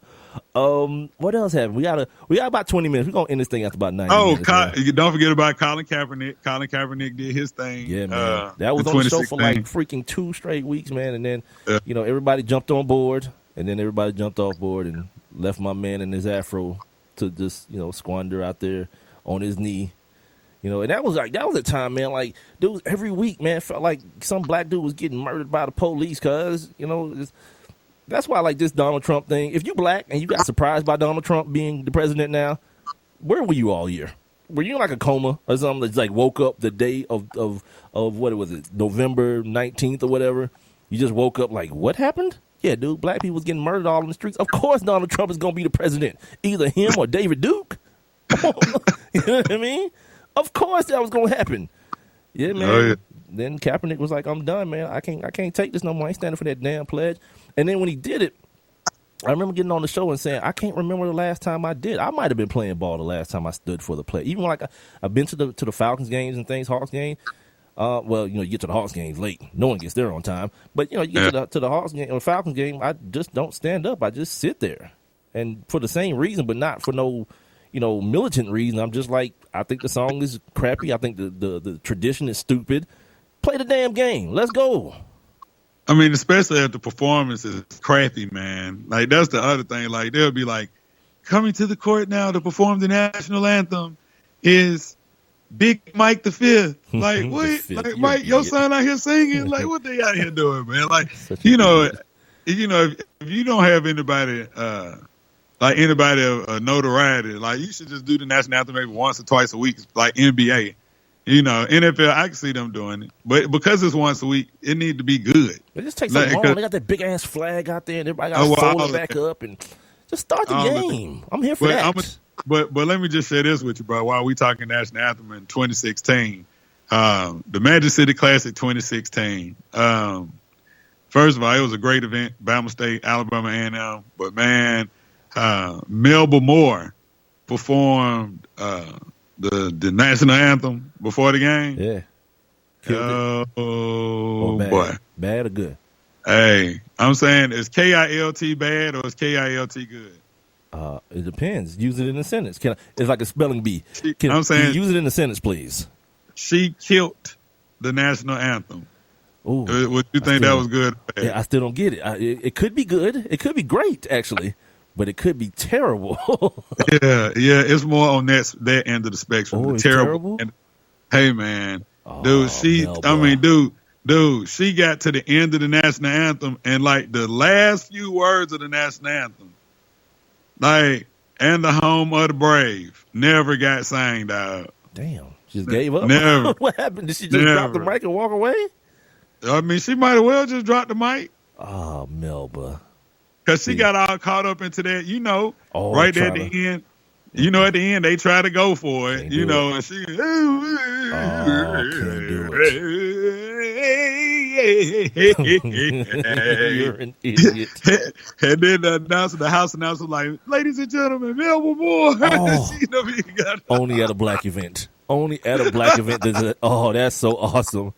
What else happened? We got about 20 minutes. We're gonna end this thing after about 90 minutes. Don't forget about Colin Kaepernick. Colin Kaepernick did his thing. Yeah, man. That was on the show for like freaking 2 straight weeks, man. And then everybody jumped on board, and then everybody jumped off board and left my man in his afro to just squander out there on his knee. And that was a time, man. Like, dude, every week, man, felt like some black dude was getting murdered by the police. Cause that's why I like this Donald Trump thing. If you black and you got surprised by Donald Trump being the president now, where were you all year? Were you in like a coma or something? That's like woke up the day of what was it, November 19th or whatever? You just woke up like, what happened? Yeah, dude, black people was getting murdered all in the streets. Of course, Donald Trump is gonna be the president. Either him or David Duke. You know what I mean? Of course that was gonna happen. Yeah, man. Oh, yeah. Then Kaepernick was like, I'm done, man. I can't take this no more. I ain't standing for that damn pledge. And then when he did it, I remember getting on the show and saying, I can't remember the last time I did. I might have been playing ball the last time I stood for the pledge. Even like I've been to the Falcons games and things, Hawks games. You get to the Hawks games late. No one gets there on time. But you get to the Hawks game or Falcons game, I just don't stand up. I just sit there. And for the same reason, but not for no militant reason. I'm just like, I think the song is crappy. I think the tradition is stupid. Play the damn game. Let's go. I mean, especially if the performance is crappy, man. Like, that's the other thing. Like, they'll be like, coming to the court now to perform the national anthem is Big Mike the Fifth. Like, what? Like, Mike, your son out here singing? Like, what they out here doing, man? Like, if you don't have anybody of notoriety, like, you should just do the national anthem maybe once or twice a week, like NBA. NFL, I can see them doing it. But because it's once a week, it need to be good. It just takes so long. They got that big-ass flag out there, and everybody got to fold it back up and just start the game. I'm here for that. But let me just share this with you, bro. While we talking national anthem in 2016, the Magic City Classic 2016, first of all, it was a great event, Bama State, Alabama A&M. But, man, Melba Moore performed the national anthem before the game. Yeah. Boy. Bad or good? Hey, I'm saying, is KILT bad or is KILT good? It depends. Use it in a sentence. It's like a spelling bee. I'm saying, use it in a sentence, please. She killed the national anthem. Ooh, would you think that was good? Yeah, I still don't get it. It could be good. It could be great, actually. But it could be terrible. yeah, it's more on that end of the spectrum. Oh, terrible. And, hey, man, dude, she got to the end of the national anthem, and like the last few words of the national anthem, like, and the home of the brave, never got sang, dog. Damn, she just gave up. Never. What happened? Did she just drop the mic and walk away? I mean, she might have well just dropped the mic. Oh, Melba. Because she got all caught up into that, right there at the end. At the end, they try to go for it, and she... can't do it. You're an idiot. And then the house announcer was like, ladies and gentlemen, Melba Moore. Only at a black event. Only at a black event does it. Oh, that's so awesome.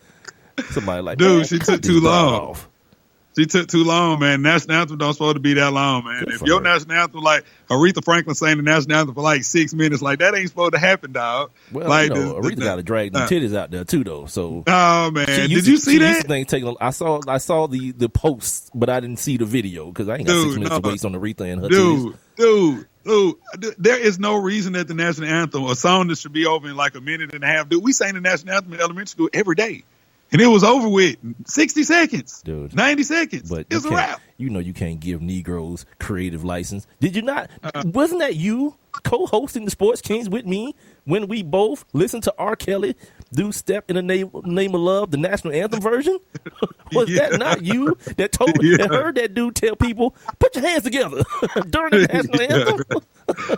Somebody like, dude, man, she cut took this too dog long. off. She took too long, man. National anthem don't supposed to be that long, man. Good If for your her. national anthem, like Aretha Franklin sang the national anthem for like 6 minutes, like that ain't supposed to happen, dog. Well, like, Aretha got to drag them titties out there too, though. So, oh man, did you see she that? used to think taking. I saw the posts, but I didn't see the video because I ain't got 6 minutes to waste on Aretha and her titties. Dude, there is no reason that the national anthem, a song that should be over in like a minute and a half. Dude, we sang the national anthem in elementary school every day. And it was over with 60 seconds, dude. 90 seconds. But it's a wrap. You know you can't give Negroes creative license. Did you not? Wasn't that you co-hosting the Sports Kings with me when we both listened to R. Kelly do "Step in the Name of Love," the national anthem version? Was that not you that that heard that dude tell people, "Put your hands together" during the national anthem?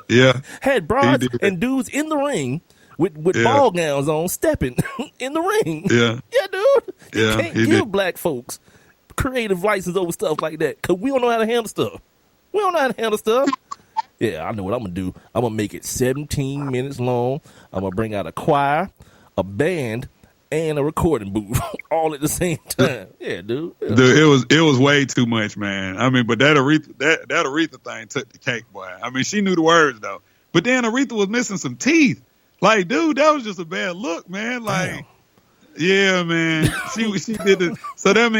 Yeah, had broads and dudes in the ring. With ball gowns on, stepping in the ring. Yeah, dude. You can't give did. black folks creative license over stuff like that because we don't know how to handle stuff. We don't know how to handle stuff. Yeah, I know what I'm going to do. I'm going to make it 17 minutes long. I'm going to bring out a choir, a band, and a recording booth all at the same time. Yeah, dude. Yeah. Dude, it was way too much, man. I mean, but that Aretha thing took the cake, boy. I mean, she knew the words, though. But then Aretha was missing some teeth. Like, dude, that was just a bad look, man. Like, damn. Yeah, man. She did it. So that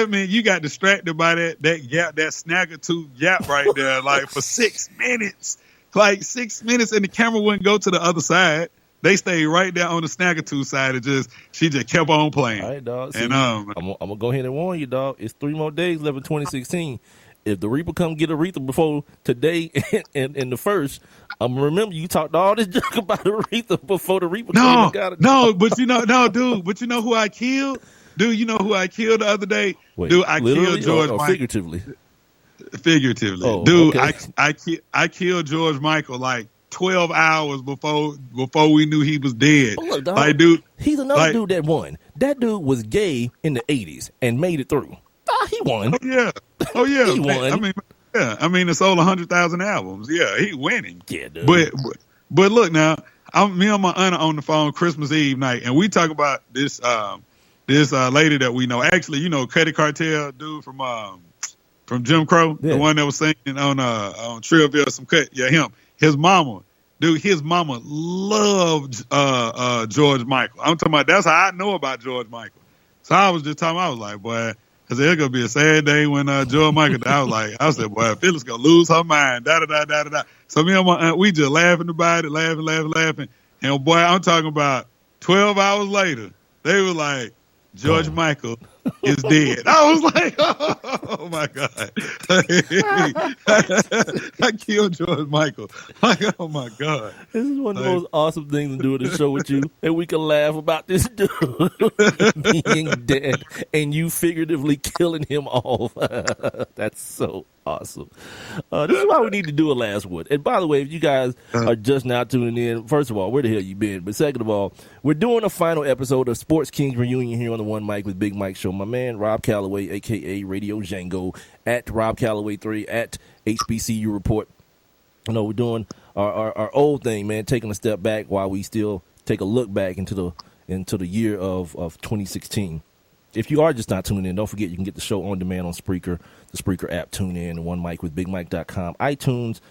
meant you got distracted by that gap, that snagger tooth gap right there, like for 6 minutes. Like 6 minutes, and the camera wouldn't go to the other side. They stayed right there on the snagger tooth side, and she just kept on playing. All right, dog. See, and I'm gonna go ahead and warn you, dog. It's 3 more days left in 2016. If the Reaper come get Aretha before today and the first, I'm gonna remember you talked all this junk about Aretha before the Reaper came and got it. But you know who I killed? Dude, you know who I killed the other day? Wait, dude, I killed George or Michael. Figuratively. Oh, dude, okay. I killed George Michael like 12 hours before we knew he was dead. Oh, look, dog, like, dude, he's another dude that won. That dude was gay in the 80s and made it through. He won. Oh yeah. He won. I mean, it sold 100,000 albums. Yeah, he winning. Yeah, dude. But look now, me and my aunt on the phone Christmas Eve night, and we talk about this lady that we know. Actually, you know, Credit Cartel dude from Jim Crow, the one that was singing on Trillville, some cut. Yeah, him. His mama loved George Michael. I'm talking about, that's how I know about George Michael. So I was just talking, I was like, boy, because it's going to be a sad day when George Michael died. I said, boy, Phyllis going to lose her mind, da-da-da-da-da-da. So me and my aunt, we just laughing about it, laughing. And boy, I'm talking about 12 hours later, they were like, George Michael is dead. I was like, oh my God. I killed George Michael. Like, oh my God. This is one of the most awesome things to do at the show with you. And we can laugh about this dude being dead and you figuratively killing him off. That's so awesome. This is why we need to do a last one. And by the way, if you guys are just now tuning in, first of all, where the hell you been? But second of all, we're doing a final episode of Sports Kings Reunion here on the One Mic with Big Mike show. My man, Rob Calloway, a.k.a. Radio Django, at Rob Calloway 3, at HBCU Report. You know, we're doing our old thing, man, taking a step back while we still take a look back into the year of 2016. If you are just not tuning in, don't forget you can get the show on demand on Spreaker, the Spreaker app, tune in, One Mic with BigMike.com, iTunes,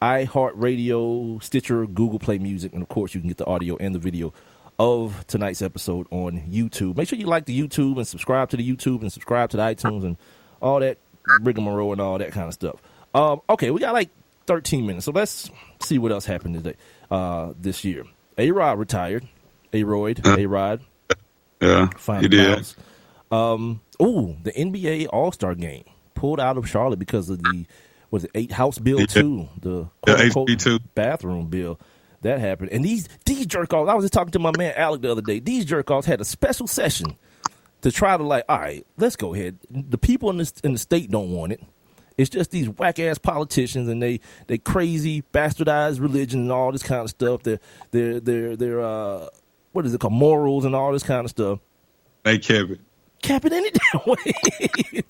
iHeartRadio, Stitcher, Google Play Music, and of course you can get the audio and the video of tonight's episode on YouTube. Make sure you like the YouTube and subscribe to the YouTube and subscribe to the iTunes and all that rigmarole and all that kind of stuff. Okay, we got like 13 minutes, so let's see what else happened today, this year. A-Rod retired. A-Rod. Yeah, he did. The NBA All-Star Game pulled out of Charlotte because of the House Bill 2, the quote-unquote bathroom bill. That happened. And these jerk-offs, I was just talking to my man Alec the other day, these jerk-offs had a special session to try to all right, let's go ahead. The people in the state don't want it. It's just these whack-ass politicians and they crazy, bastardized religion and all this kind of stuff. They're what is it called, morals and all this kind of stuff. They kept it any damn way.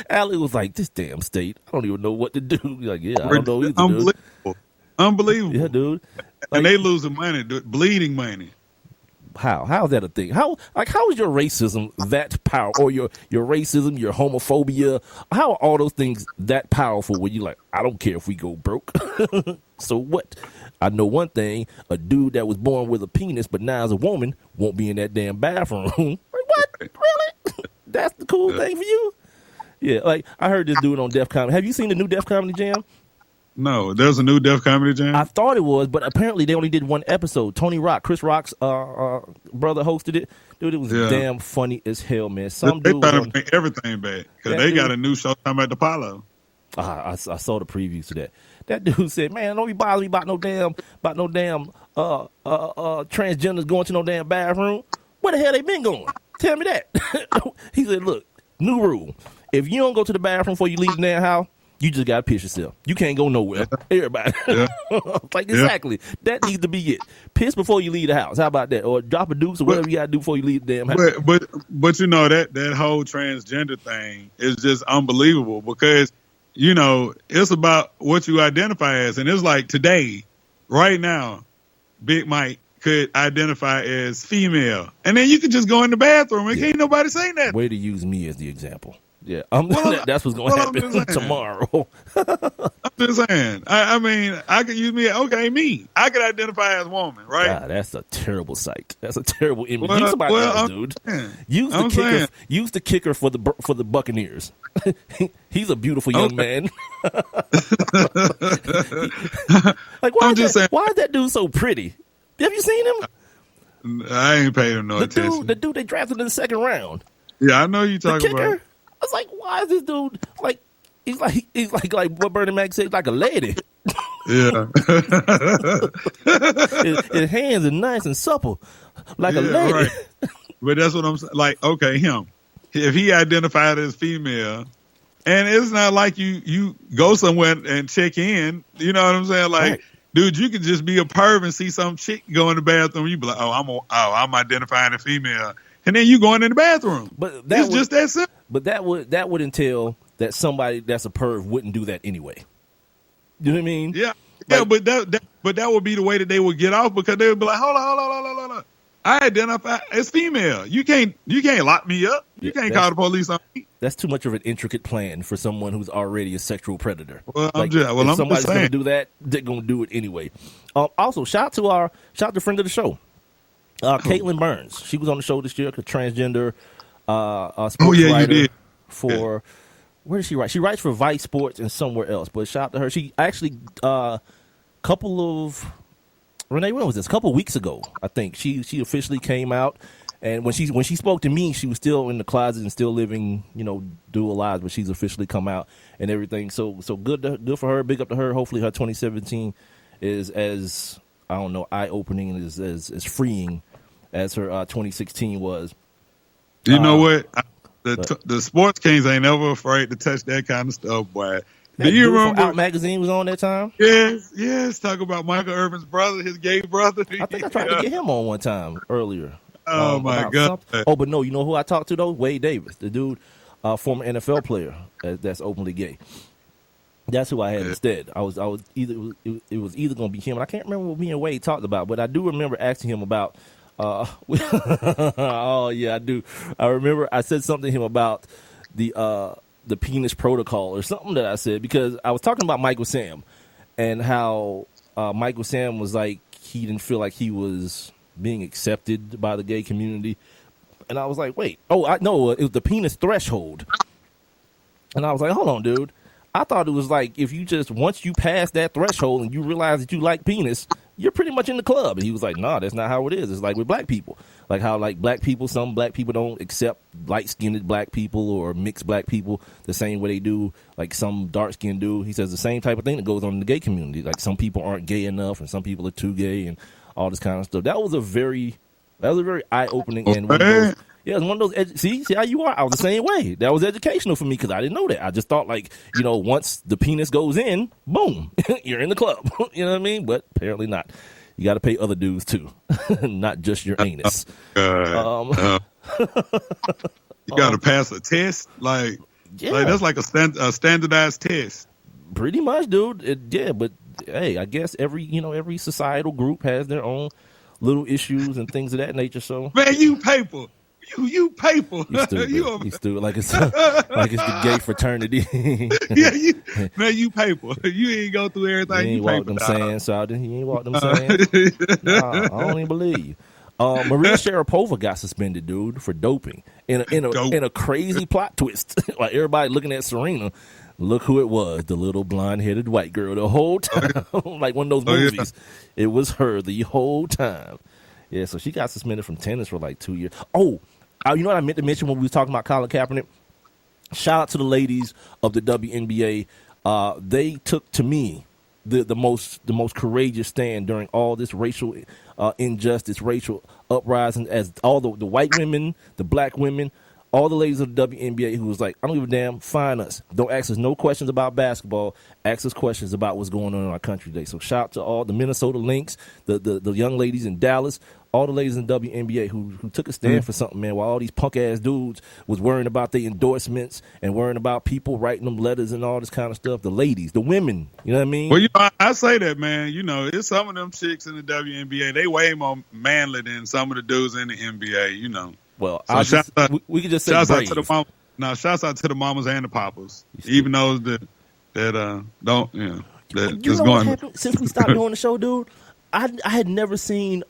Alec was like, this damn state, I don't even know what to do. Like, yeah, I don't know either, Unbelievable. Yeah, dude. And they losing money, bleeding money. How's that a thing? How is your racism that powerful, or your racism, your homophobia? How are all those things that powerful when you like, I don't care if we go broke. So what? I know one thing, a dude that was born with a penis but now is a woman won't be in that damn bathroom. Like, what? Really? That's the cool thing for you? Yeah, like I heard this dude on Def Comedy. Have you seen the new Def Comedy Jam? No, there's a new Def Comedy Jam? I thought it was, but apparently they only did one episode. Tony Rock, Chris Rock's brother hosted it. Dude, it was damn funny as hell, man. They trying to bring everything back because they got a new show talking about the Apollo. I saw the previews to that. That dude said, "Man, don't be bothering me about no damn transgenders going to no damn bathroom. Where the hell they been going? Tell me that." He said, "Look, new rule: if you don't go to the bathroom before you leave the damn house, you just gotta piss yourself. You can't go nowhere." Everybody, like exactly. That needs to be it. Piss before you leave the house. How about that? Or drop a deuce or whatever you gotta do before you leave the damn house. But you know that whole transgender thing is just unbelievable because. You know, it's about what you identify as. And it's like today, right now, Big Mike could identify as female. And then you could just go in the bathroom and can't nobody say nothing. Way to use me as the example. Yeah, that's what's going to happen tomorrow. I'm just saying. I mean, I could use me. Okay, me. I could identify as woman, right? God, that's a terrible sight. That's a terrible image. Use somebody else, dude. Use the kicker for the Buccaneers. He's a beautiful young man. Like, why is that dude so pretty? Have you seen him? I ain't paid him no attention. The dude they drafted in the second round. Yeah, I know you talking about. I was like, why is this dude like? He's like what Bernie Mac said, like a lady. Yeah. His hands are nice and supple, like a lady. Right. But that's what I'm saying. Like, okay, him. If he identified as female, and it's not like you go somewhere and check in, you know what I'm saying? Like, dude, you could just be a perv and see some chick go in the bathroom. You be like, I'm identifying as female, and then you going in the bathroom. But it's just that simple. But that would entail that somebody that's a perv wouldn't do that anyway. You know what I mean? Yeah, like, but that would be the way that they would get off because they would be like, hold on. I identify as female. You can't lock me up. You can't call the police on me. That's too much of an intricate plan for someone who's already a sexual predator. Well, if somebody's going to do that, they're going to do it anyway. Also, shout out to friend of the show, Caitlin Burns. She was on the show this year, a transgender sports writer. You did. Where does she write? She writes for Vice Sports and somewhere else. But shout out to her. She actually Renee, when was this? A couple of weeks ago, I think she officially came out, and when she spoke to me, she was still in the closet and still living, dual lives, but she's officially come out and everything. So good for her. Big up to her. Hopefully, her 2017 is as eye opening and as freeing as her 2016 was. You know what? The sports kings ain't never afraid to touch that kind of stuff, boy. Do you remember Out Magazine was on that time? Yes. Talk about Michael Irvin's brother, his gay brother. I think I tried to get him on one time earlier. Oh my God! Oh, but no, you know who I talked to though? Wade Davis, the dude, former NFL player that's openly gay. That's who I had instead. It was either going to be him. And I can't remember what me and Wade talked about, but I do remember asking him about. Oh yeah, I do. I remember I said something to him about the penis protocol or something that I said, because I was talking about Michael Sam and how Michael Sam was like, he didn't feel like he was being accepted by the gay community. And I was like, wait, I know it was the penis threshold. And I was like, hold on, dude. I thought it was like if you once you pass that threshold and you realize that you like penis, you're pretty much in the club. And he was like, nah, that's not how it is. It's like with black people. Like how black people, some black people don't accept light-skinned black people or mixed black people the same way they do like some dark-skinned do. He says the same type of thing that goes on in the gay community. Like some people aren't gay enough and some people are too gay and all this kind of stuff. That was a very eye-opening and one of those. Yeah, it was one of those. See how you are? I was the same way. That was educational for me because I didn't know that. I just thought once the penis goes in, boom, you're in the club. You know what I mean? But apparently not. You got to pay other dues too, not just your anus. You got to pass a test, like that's like a standardized test. Pretty much, dude. But hey, I guess every societal group has their own little issues and things of that nature. So, man, you paper. You paper. You stupid. You stupid. Like it's the gay fraternity. Yeah, you paper. You ain't go through everything. You ain't walk them sands, Saudi. You ain't walk them sands. Nah, I don't even believe you. Maria Sharapova got suspended, dude, for doping in a crazy plot twist. Like everybody looking at Serena. Look who it was, the little blonde-headed white girl the whole time. Like one of those movies. Yeah. It was her the whole time. Yeah, so she got suspended from tennis for like 2 years. Oh, you know what I meant to mention when we were talking about Colin Kaepernick? Shout out to the ladies of the WNBA. They took, to me, the most courageous stand during all this racial injustice, racial uprising, as all the white women, the black women, all the ladies of the WNBA who was like, I don't give a damn, fine us. Don't ask us no questions about basketball. Ask us questions about what's going on in our country today. So shout out to all the Minnesota Lynx, the young ladies in Dallas, all the ladies in the WNBA who took a stand for something, man, while all these punk-ass dudes was worrying about their endorsements and worrying about people writing them letters and all this kind of stuff. The ladies, the women, you know what I mean? Well, I say that, man. It's some of them chicks in the WNBA, they way more manly than some of the dudes in the NBA, Well, so we could just say shouts brave. out to the mom. No, shouts out to the mamas and the papas, even those that don't, that you is know going. What happened since we stopped doing the show, dude? I had never seen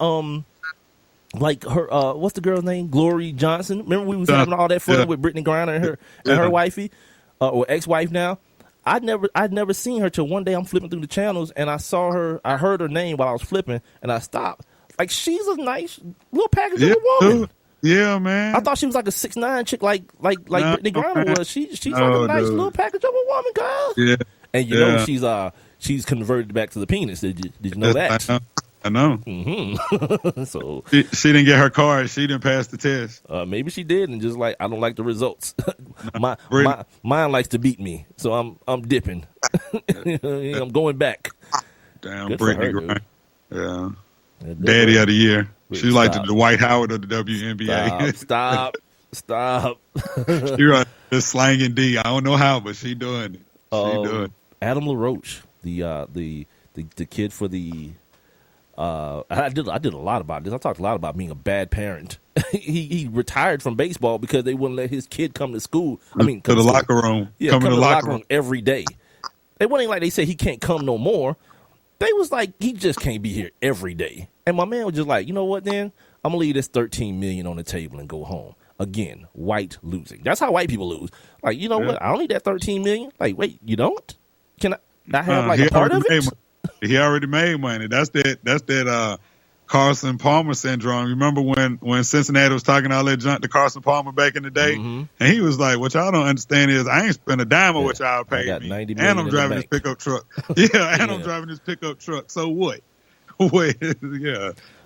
like her what's the girl's name? Glory Johnson. Remember we was having all that fun with Brittany Griner and her wifey, or ex-wife now. I'd never seen her till one day I'm flipping through the channels and I heard her name while I was flipping and I stopped. Like she's a nice little package of a woman. Dude. Yeah, man. I thought she was like a 6'9" chick like Brittany Griner was. She's like a nice little package of a woman, girl. Yeah. And you know she's converted back to the penis. Did you know that? I know. Mm-hmm. So she didn't get her card. She didn't pass the test. Maybe she did, and just like I don't like the results. Mine likes to beat me, so I'm dipping. I'm going back. Damn, Brittany Griner. Yeah. Daddy of the year. She's like the Dwight Howard of the WNBA. Stop. You're right. Just slanging D. I don't know how, but she doing it. Doing it. Adam LaRoche, the kid for the. I did a lot about this. I talked a lot about being a bad parent. he retired from baseball because they wouldn't let his kid come to school. To the locker room. Yeah, come to the locker room every day. It wasn't like they said he can't come no more. They was like, he just can't be here every day. And my man was just like, you know what, then? I'm going to leave this $13 million on the table and go home. Again, white losing. That's how white people lose. Like, you know what? I don't need that $13 million. Like, wait, you don't? Can I have like a part of it? He already made money. That's that Carson Palmer syndrome. You remember when Cincinnati was talking all that junk to Carson Palmer back in the day? Mm-hmm. And he was like, what y'all don't understand is I ain't spent a dime on what y'all paid me. And I'm driving this pickup truck. I'm driving this pickup truck. So what? Wait,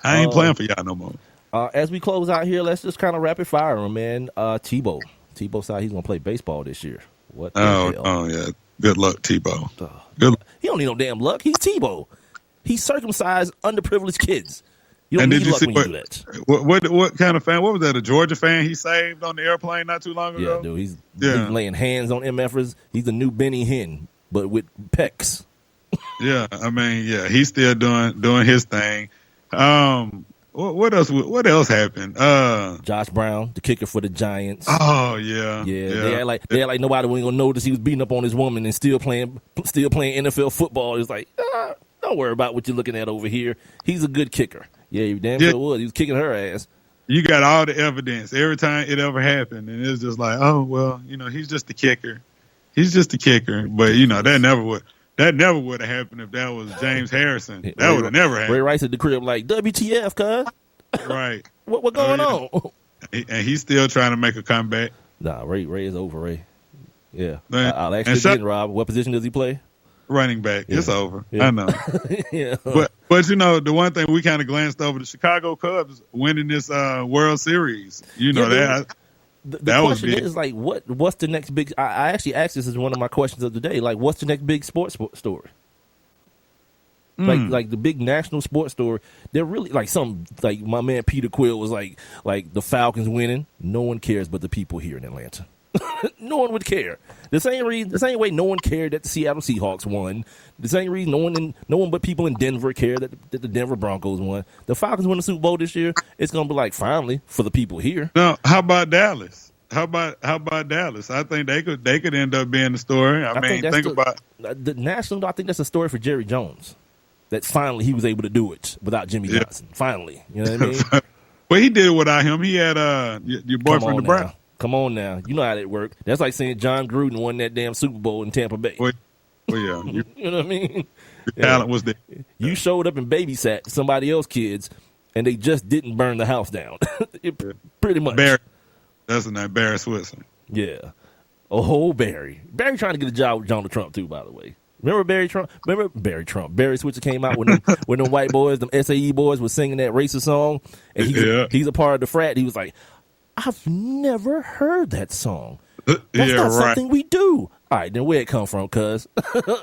I ain't playing for y'all no more. As we close out here, let's just kind of rapid fire him, man. Tebow said he's going to play baseball this year. What the hell? Oh, yeah. Good luck, Tebow. He don't need no damn luck. He's Tebow. He circumcised underprivileged kids. You don't need luck when you do that. What kind of fan? What was that? A Georgia fan he saved on the airplane not too long ago? Yeah, dude. He's laying hands on MFers. He's the new Benny Hinn, but with pecs. He's still doing his thing. What else happened? Josh Brown, the kicker for the Giants. Oh yeah. They act like nobody was gonna notice he was beating up on his woman and still playing NFL football. It's like, don't worry about what you're looking at over here. He's a good kicker. Yeah, he damn sure was. He was kicking her ass. You got all the evidence every time it ever happened, and it's just like, oh well, he's just the kicker. He's just the kicker, but that never would. That never would have happened if that was James Harrison. That would have never happened. Ray Rice at the crib like, WTF, cuz? Right. What going on? And he's still trying to make a comeback. Nah, Ray is over, Ray. Yeah. I'll actually get Rob. What position does he play? Running back. Yeah. It's over. Yeah. I know. Yeah. But the one thing we kind of glanced over, the Chicago Cubs winning this World Series. That. The question is like, what's the next big? I actually asked this as one of my questions of the day. Like, what's the next big sports story? Like the big national sports story. They're really like my man Peter Quill was like the Falcons winning. No one cares but the people here in Atlanta. No one would care. The same way no one cared that the Seattle Seahawks won. The same reason no one but people in Denver cared that the Denver Broncos won. The Falcons win the Super Bowl this year. It's gonna be like finally for the people here. No, how about Dallas? How about Dallas? I think they could end up being the story. I mean, think about the national. I think that's a story for Jerry Jones. That finally he was able to do it without Jimmy Johnson. Finally, you know what I mean? Well, he did it without him. He had your boyfriend, the Brown. Come on now. You know how that worked. That's like saying John Gruden won that damn Super Bowl in Tampa Bay. Well, yeah. You know what I mean? Your talent was there. You showed up and babysat somebody else's kids, and they just didn't burn the house down. Pretty much. That's a name, Barry Switzer. Yeah. Oh, Barry. Barry trying to get a job with Donald Trump, too, by the way. Remember Barry Trump? Barry Switzer came out when them white boys, them SAE boys, was singing that racist song, and he's a part of the frat. He was like, I've never heard that song. That's not something we do. All right, then where it come from, cuz?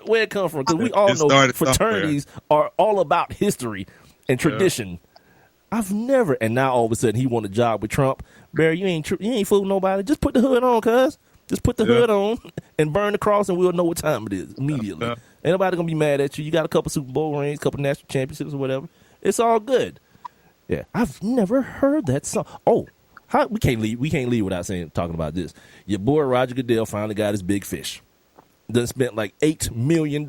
Where it come from? Because we all know fraternities are all about history and tradition. Yeah. I've never, and now all of a sudden he want a job with Trump. Barry, you ain't fooling nobody. Just put the hood on, cuz. Just put the hood on and burn the cross, and we'll know what time it is immediately. Ain't nobody gonna be mad at you. You got a couple Super Bowl rings, couple national championships, or whatever. It's all good. Yeah, I've never heard that song. Oh, we can't leave without talking about this. Your boy Roger Goodell finally got his big fish. Done spent like $8 million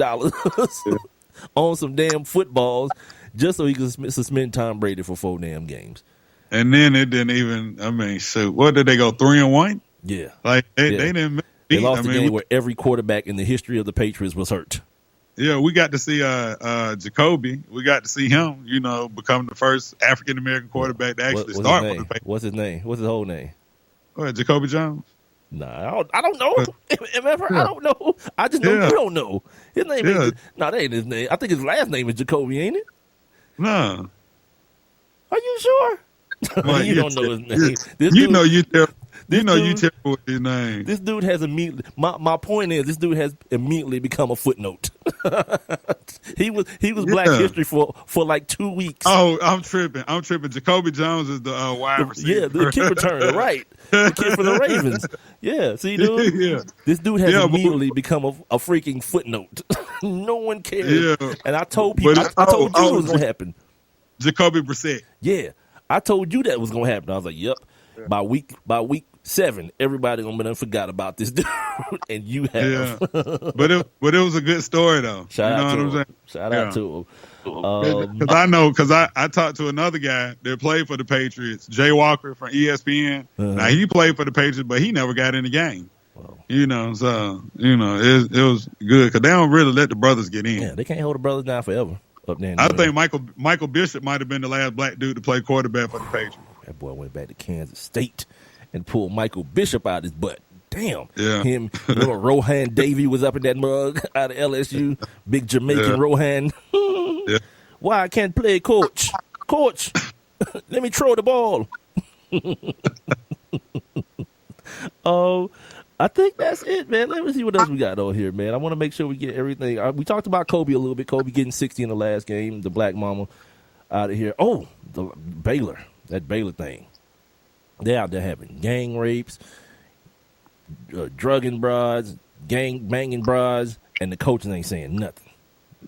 on some damn footballs just so he could suspend Tom Brady for 4 damn games. And then it didn't even. I mean, shoot, what did they go 3-1? Yeah, like they didn't. They lost the game where every quarterback in the history of the Patriots was hurt. Yeah, we got to see Jacoby. We got to see him, become the first African American quarterback to actually start for the Patriots. What's his name? What's his whole name? Jacoby Jones. Nah, I don't know. I don't know. I just know you don't know. His name is that ain't his name. I think his last name is Jacoby, ain't it? No. Are you sure? Well, you don't know his name. You tell what his name. This dude has immediately. My point is, this dude has immediately become a footnote. he was Black History for like 2 weeks. Oh, I'm tripping. Jacoby Jones is the wide receiver. Yeah, the kick returner, right? The kid for the Ravens. Yeah, see, dude. This dude has immediately become a freaking footnote. No one cares. Yeah. And I told people. I told you it was gonna happen. Jacoby Brissett. Yeah, I told you that was gonna happen. I was like, yep. By week 7, everybody gonna be done forgot about this dude, and you have. Yeah. but it was a good story though. Shout out to him. Because I talked to another guy that played for the Patriots, Jay Walker from ESPN. Now he played for the Patriots, but he never got in the game. Wow. It was good because they don't really let the brothers get in. Yeah, they can't hold the brothers down forever. Up there. I think Michael Bishop might have been the last black dude to play quarterback for the Patriots. That boy went back to Kansas State and pulled Michael Bishop out his butt. Damn. Yeah. Him, little Rohan Davey was up in that mug out of LSU. Big Jamaican Rohan. Yeah. Why I can't play, coach? Coach, let me throw the ball. Oh, I think that's it, man. Let me see what else we got on here, man. I want to make sure we get everything. We talked about Kobe a little bit. Kobe getting 60 in the last game. The black mama out of here. Oh, the Baylor. That Baylor thing. They out there having gang rapes, drugging broads, gang banging broads, and the coaches ain't saying nothing.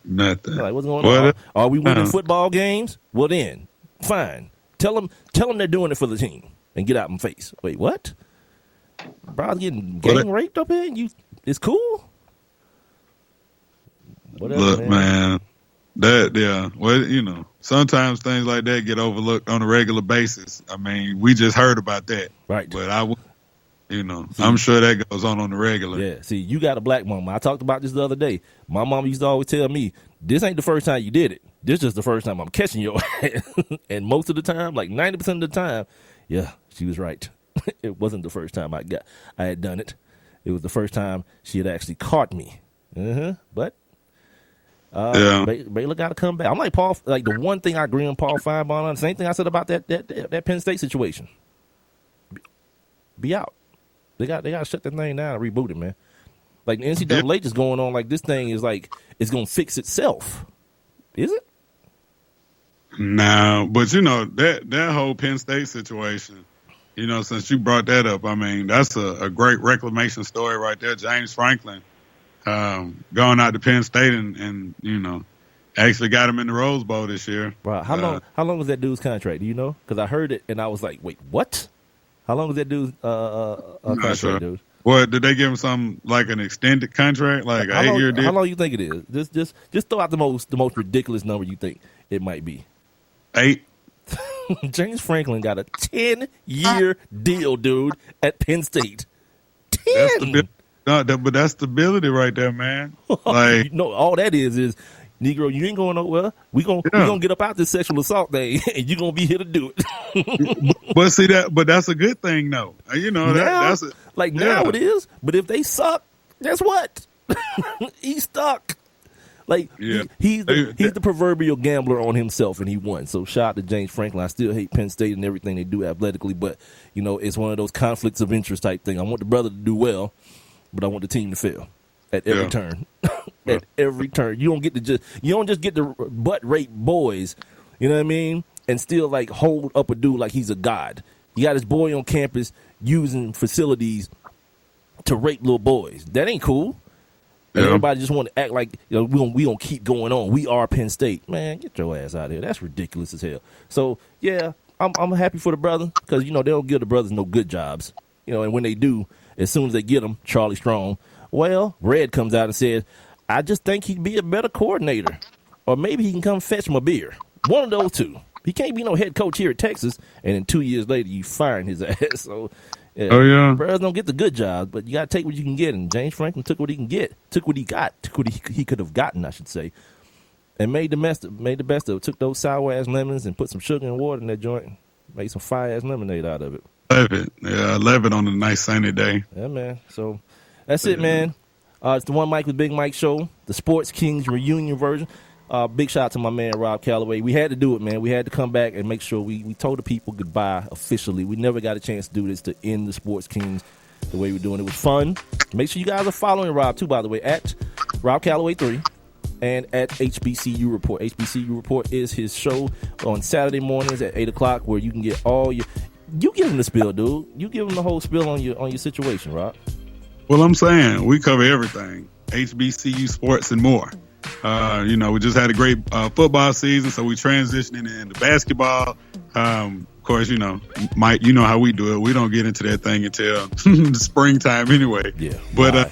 Nothing. Like, what's going on? Are we winning football games? Well, then, fine. Tell them they're doing it for the team and get out in face. Wait, what? Broads getting gang raped up here? It's cool? Whatever, look, man. Sometimes things like that get overlooked on a regular basis. I mean, we just heard about that. Right. But I'm sure that goes on the regular. Yeah. See, you got a black mama. I talked about this the other day. My mama used to always tell me, this ain't the first time you did it. This is just the first time I'm catching your ass. And most of the time, like 90% of the time, yeah, she was right. It wasn't the first time I had done it. It was the first time she had actually caught me. But Baylor got to come back. I'm like Paul. Like the one thing I agree on Paul Feinbaum on. Same thing I said about that Penn State situation. Be out. They got to shut that thing down and reboot it, man. Like the NCAA just going on like this thing is like it's gonna fix itself. Is it? No, but that whole Penn State situation. since you brought that up, I mean, that's a great reclamation story right there. James Franklin going out to Penn State and actually got him in the Rose Bowl this year. Wow. How long was that dude's contract? Do you know? Because I heard it and I was like, wait, what? How long was that dude's contract, sure. dude? What, did they give him something like an extended contract, like an 8-year deal? How long you think it is? Just throw out the most ridiculous number you think it might be. 8. James Franklin got a 10-year deal, dude, at Penn State. 10. But that's stability right there, man. Like, all that is Negro, you ain't going nowhere. We gonna get up out this sexual assault thing, and you gonna be here to do it. But see that, but that's a good thing, though. That's now it is. But if they suck, guess what? He's stuck. Like he's the proverbial gambler on himself, and he won. So shout out to James Franklin. I still hate Penn State and everything they do athletically, but it's one of those conflicts of interest type thing. I want the brother to do well, but I want the team to fail at every turn. At every turn, you don't just get to butt rape boys, you know what I mean, and still like hold up a dude like he's a god. You got this boy on campus using facilities to rape little boys. That ain't cool. And everybody just want to act like we gonna keep going on. We are Penn State, man. Get your ass out of here. That's ridiculous as hell. So yeah, I'm happy for the brother because they don't give the brothers no good jobs, and when they do, as soon as they get them, Charlie Strong. Well, Red comes out and says, I just think he'd be a better coordinator. Or maybe he can come fetch my beer. One of those two. He can't be no head coach here at Texas, and then 2 years later, you firing his ass. So, brothers don't get the good jobs, but you got to take what you can get. And James Franklin took what he can get. Took what he got. Took what he could have gotten, I should say. And made the best of it. Took those sour-ass lemons and put some sugar and water in that joint. Made some fire-ass lemonade out of it. Love it. Yeah, I love it on a nice sunny day. Yeah, man. So, that's it, man. It's the One Mic with Big Mike show, the Sports Kings reunion version. Big shout out to my man, Rob Calloway. We had to do it, man. We had to come back and make sure we told the people goodbye officially. We never got a chance to do this to end the Sports Kings the way we're doing it. It was fun. Make sure you guys are following Rob, too, by the way, at Rob Calloway 3 and at HBCU Report. HBCU Report is his show on Saturday mornings at 8 o'clock where you can get all your... You give him the spill, dude. You give him the whole spill on your situation, Rob. Well, I'm saying we cover everything, HBCU sports and more. We just had a great football season, so we transitioning into basketball. Of course, Mike, you know how we do it. We don't get into that thing until the springtime anyway. Yeah. But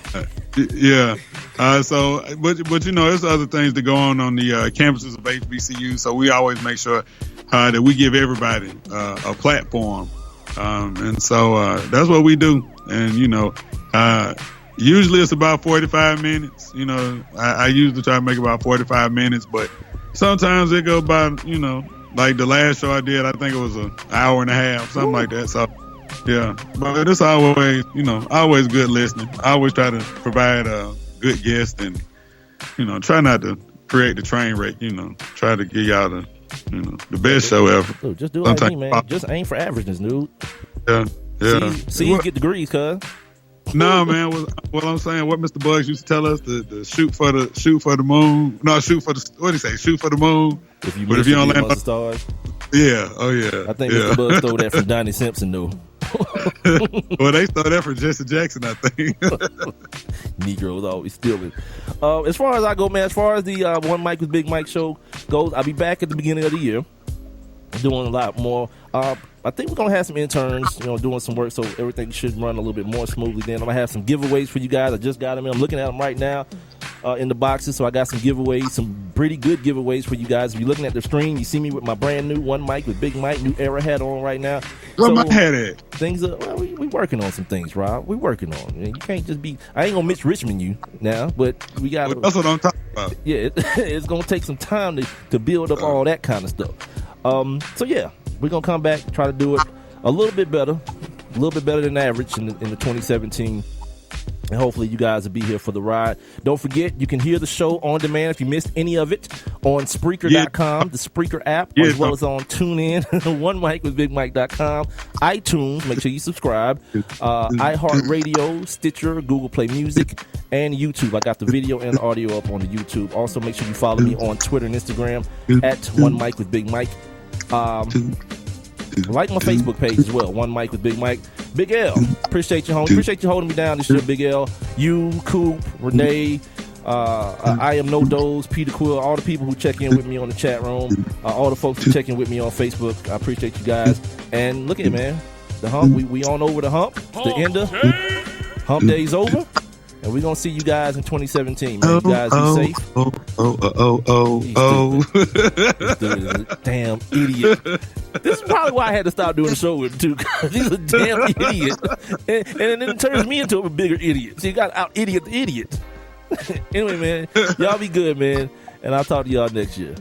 but there's other things that go on the campuses of HBCU. So we always make sure that we give everybody a platform. And so that's what we do. And, usually it's about 45 minutes. I usually try to make about 45 minutes, but sometimes it go about, like the last show I did, I think it was an hour and a half, something like that. So, yeah. But it's always, always good listening. I always try to provide a good guest and, try not to create the train wreck, try to give y'all the best show ever. Dude, just do it like me, man. Just aim for averageness, dude. Yeah. See you get degrees, cuz. No, man. What I'm saying, what Mr. Bugs used to tell us, the shoot for the moon. No, shoot for the, what did he say? Shoot for the moon. If you don't land on stars. Yeah. Oh yeah. I think Mr. Bugs stole that from Donnie Simpson, though. Well, they stole that from Jesse Jackson, I think. Negroes always stealing. As far as I go, man, as far as the One Mic with Big Mike show goes, I'll be back at the beginning of the year doing a lot more. I think we're going to have some interns, doing some work, so everything should run a little bit more smoothly. Then I'm going to have some giveaways for you guys. I just got them in. I'm looking at them right now in the boxes, so I got some giveaways, some pretty good giveaways for you guys. If you're looking at the screen, you see me with my brand new One Mic with Big Mike, new era hat on right now. Where my hat at? Things are, we working on some things, Rob. We working on. And you can't just be, I ain't going to Mitch Richmond you now, but we got to. That's what I'm talking about. Yeah, it's going to take some time to build up all that kind of stuff. So yeah, we're gonna come back, try to do it a little bit better than average in the 2017, and hopefully you guys will be here for the ride. Don't forget, you can hear the show on demand if you missed any of it on Spreaker.com, the Spreaker app, as well as on TuneIn, OneMicWithBigMike.com, iTunes. Make sure you subscribe. iHeartRadio, Stitcher, Google Play Music, and YouTube. I got the video and the audio up on the YouTube. Also, make sure you follow me on Twitter and Instagram at One Mic with Big Mike. Like my Facebook page as well. One Mike with Big Mike. Big L. Appreciate you, homie. Appreciate you holding me down this year, Big L. You, Coop, Renee, I Am No Dose, Peter Quill, all the people who check in with me on the chat room, all the folks who check in with me on Facebook. I appreciate you guys. And look at it, man. The hump, we on over the hump. It's the end of hump day's over. And we're going to see you guys in 2017, man. You guys be safe. This dude is a damn idiot. This is probably why I had to stop doing the show with him, too, because he's a damn idiot. And it turns me into a bigger idiot. So you got to out-idiot the idiot. Anyway, man, y'all be good, man. And I'll talk to y'all next year.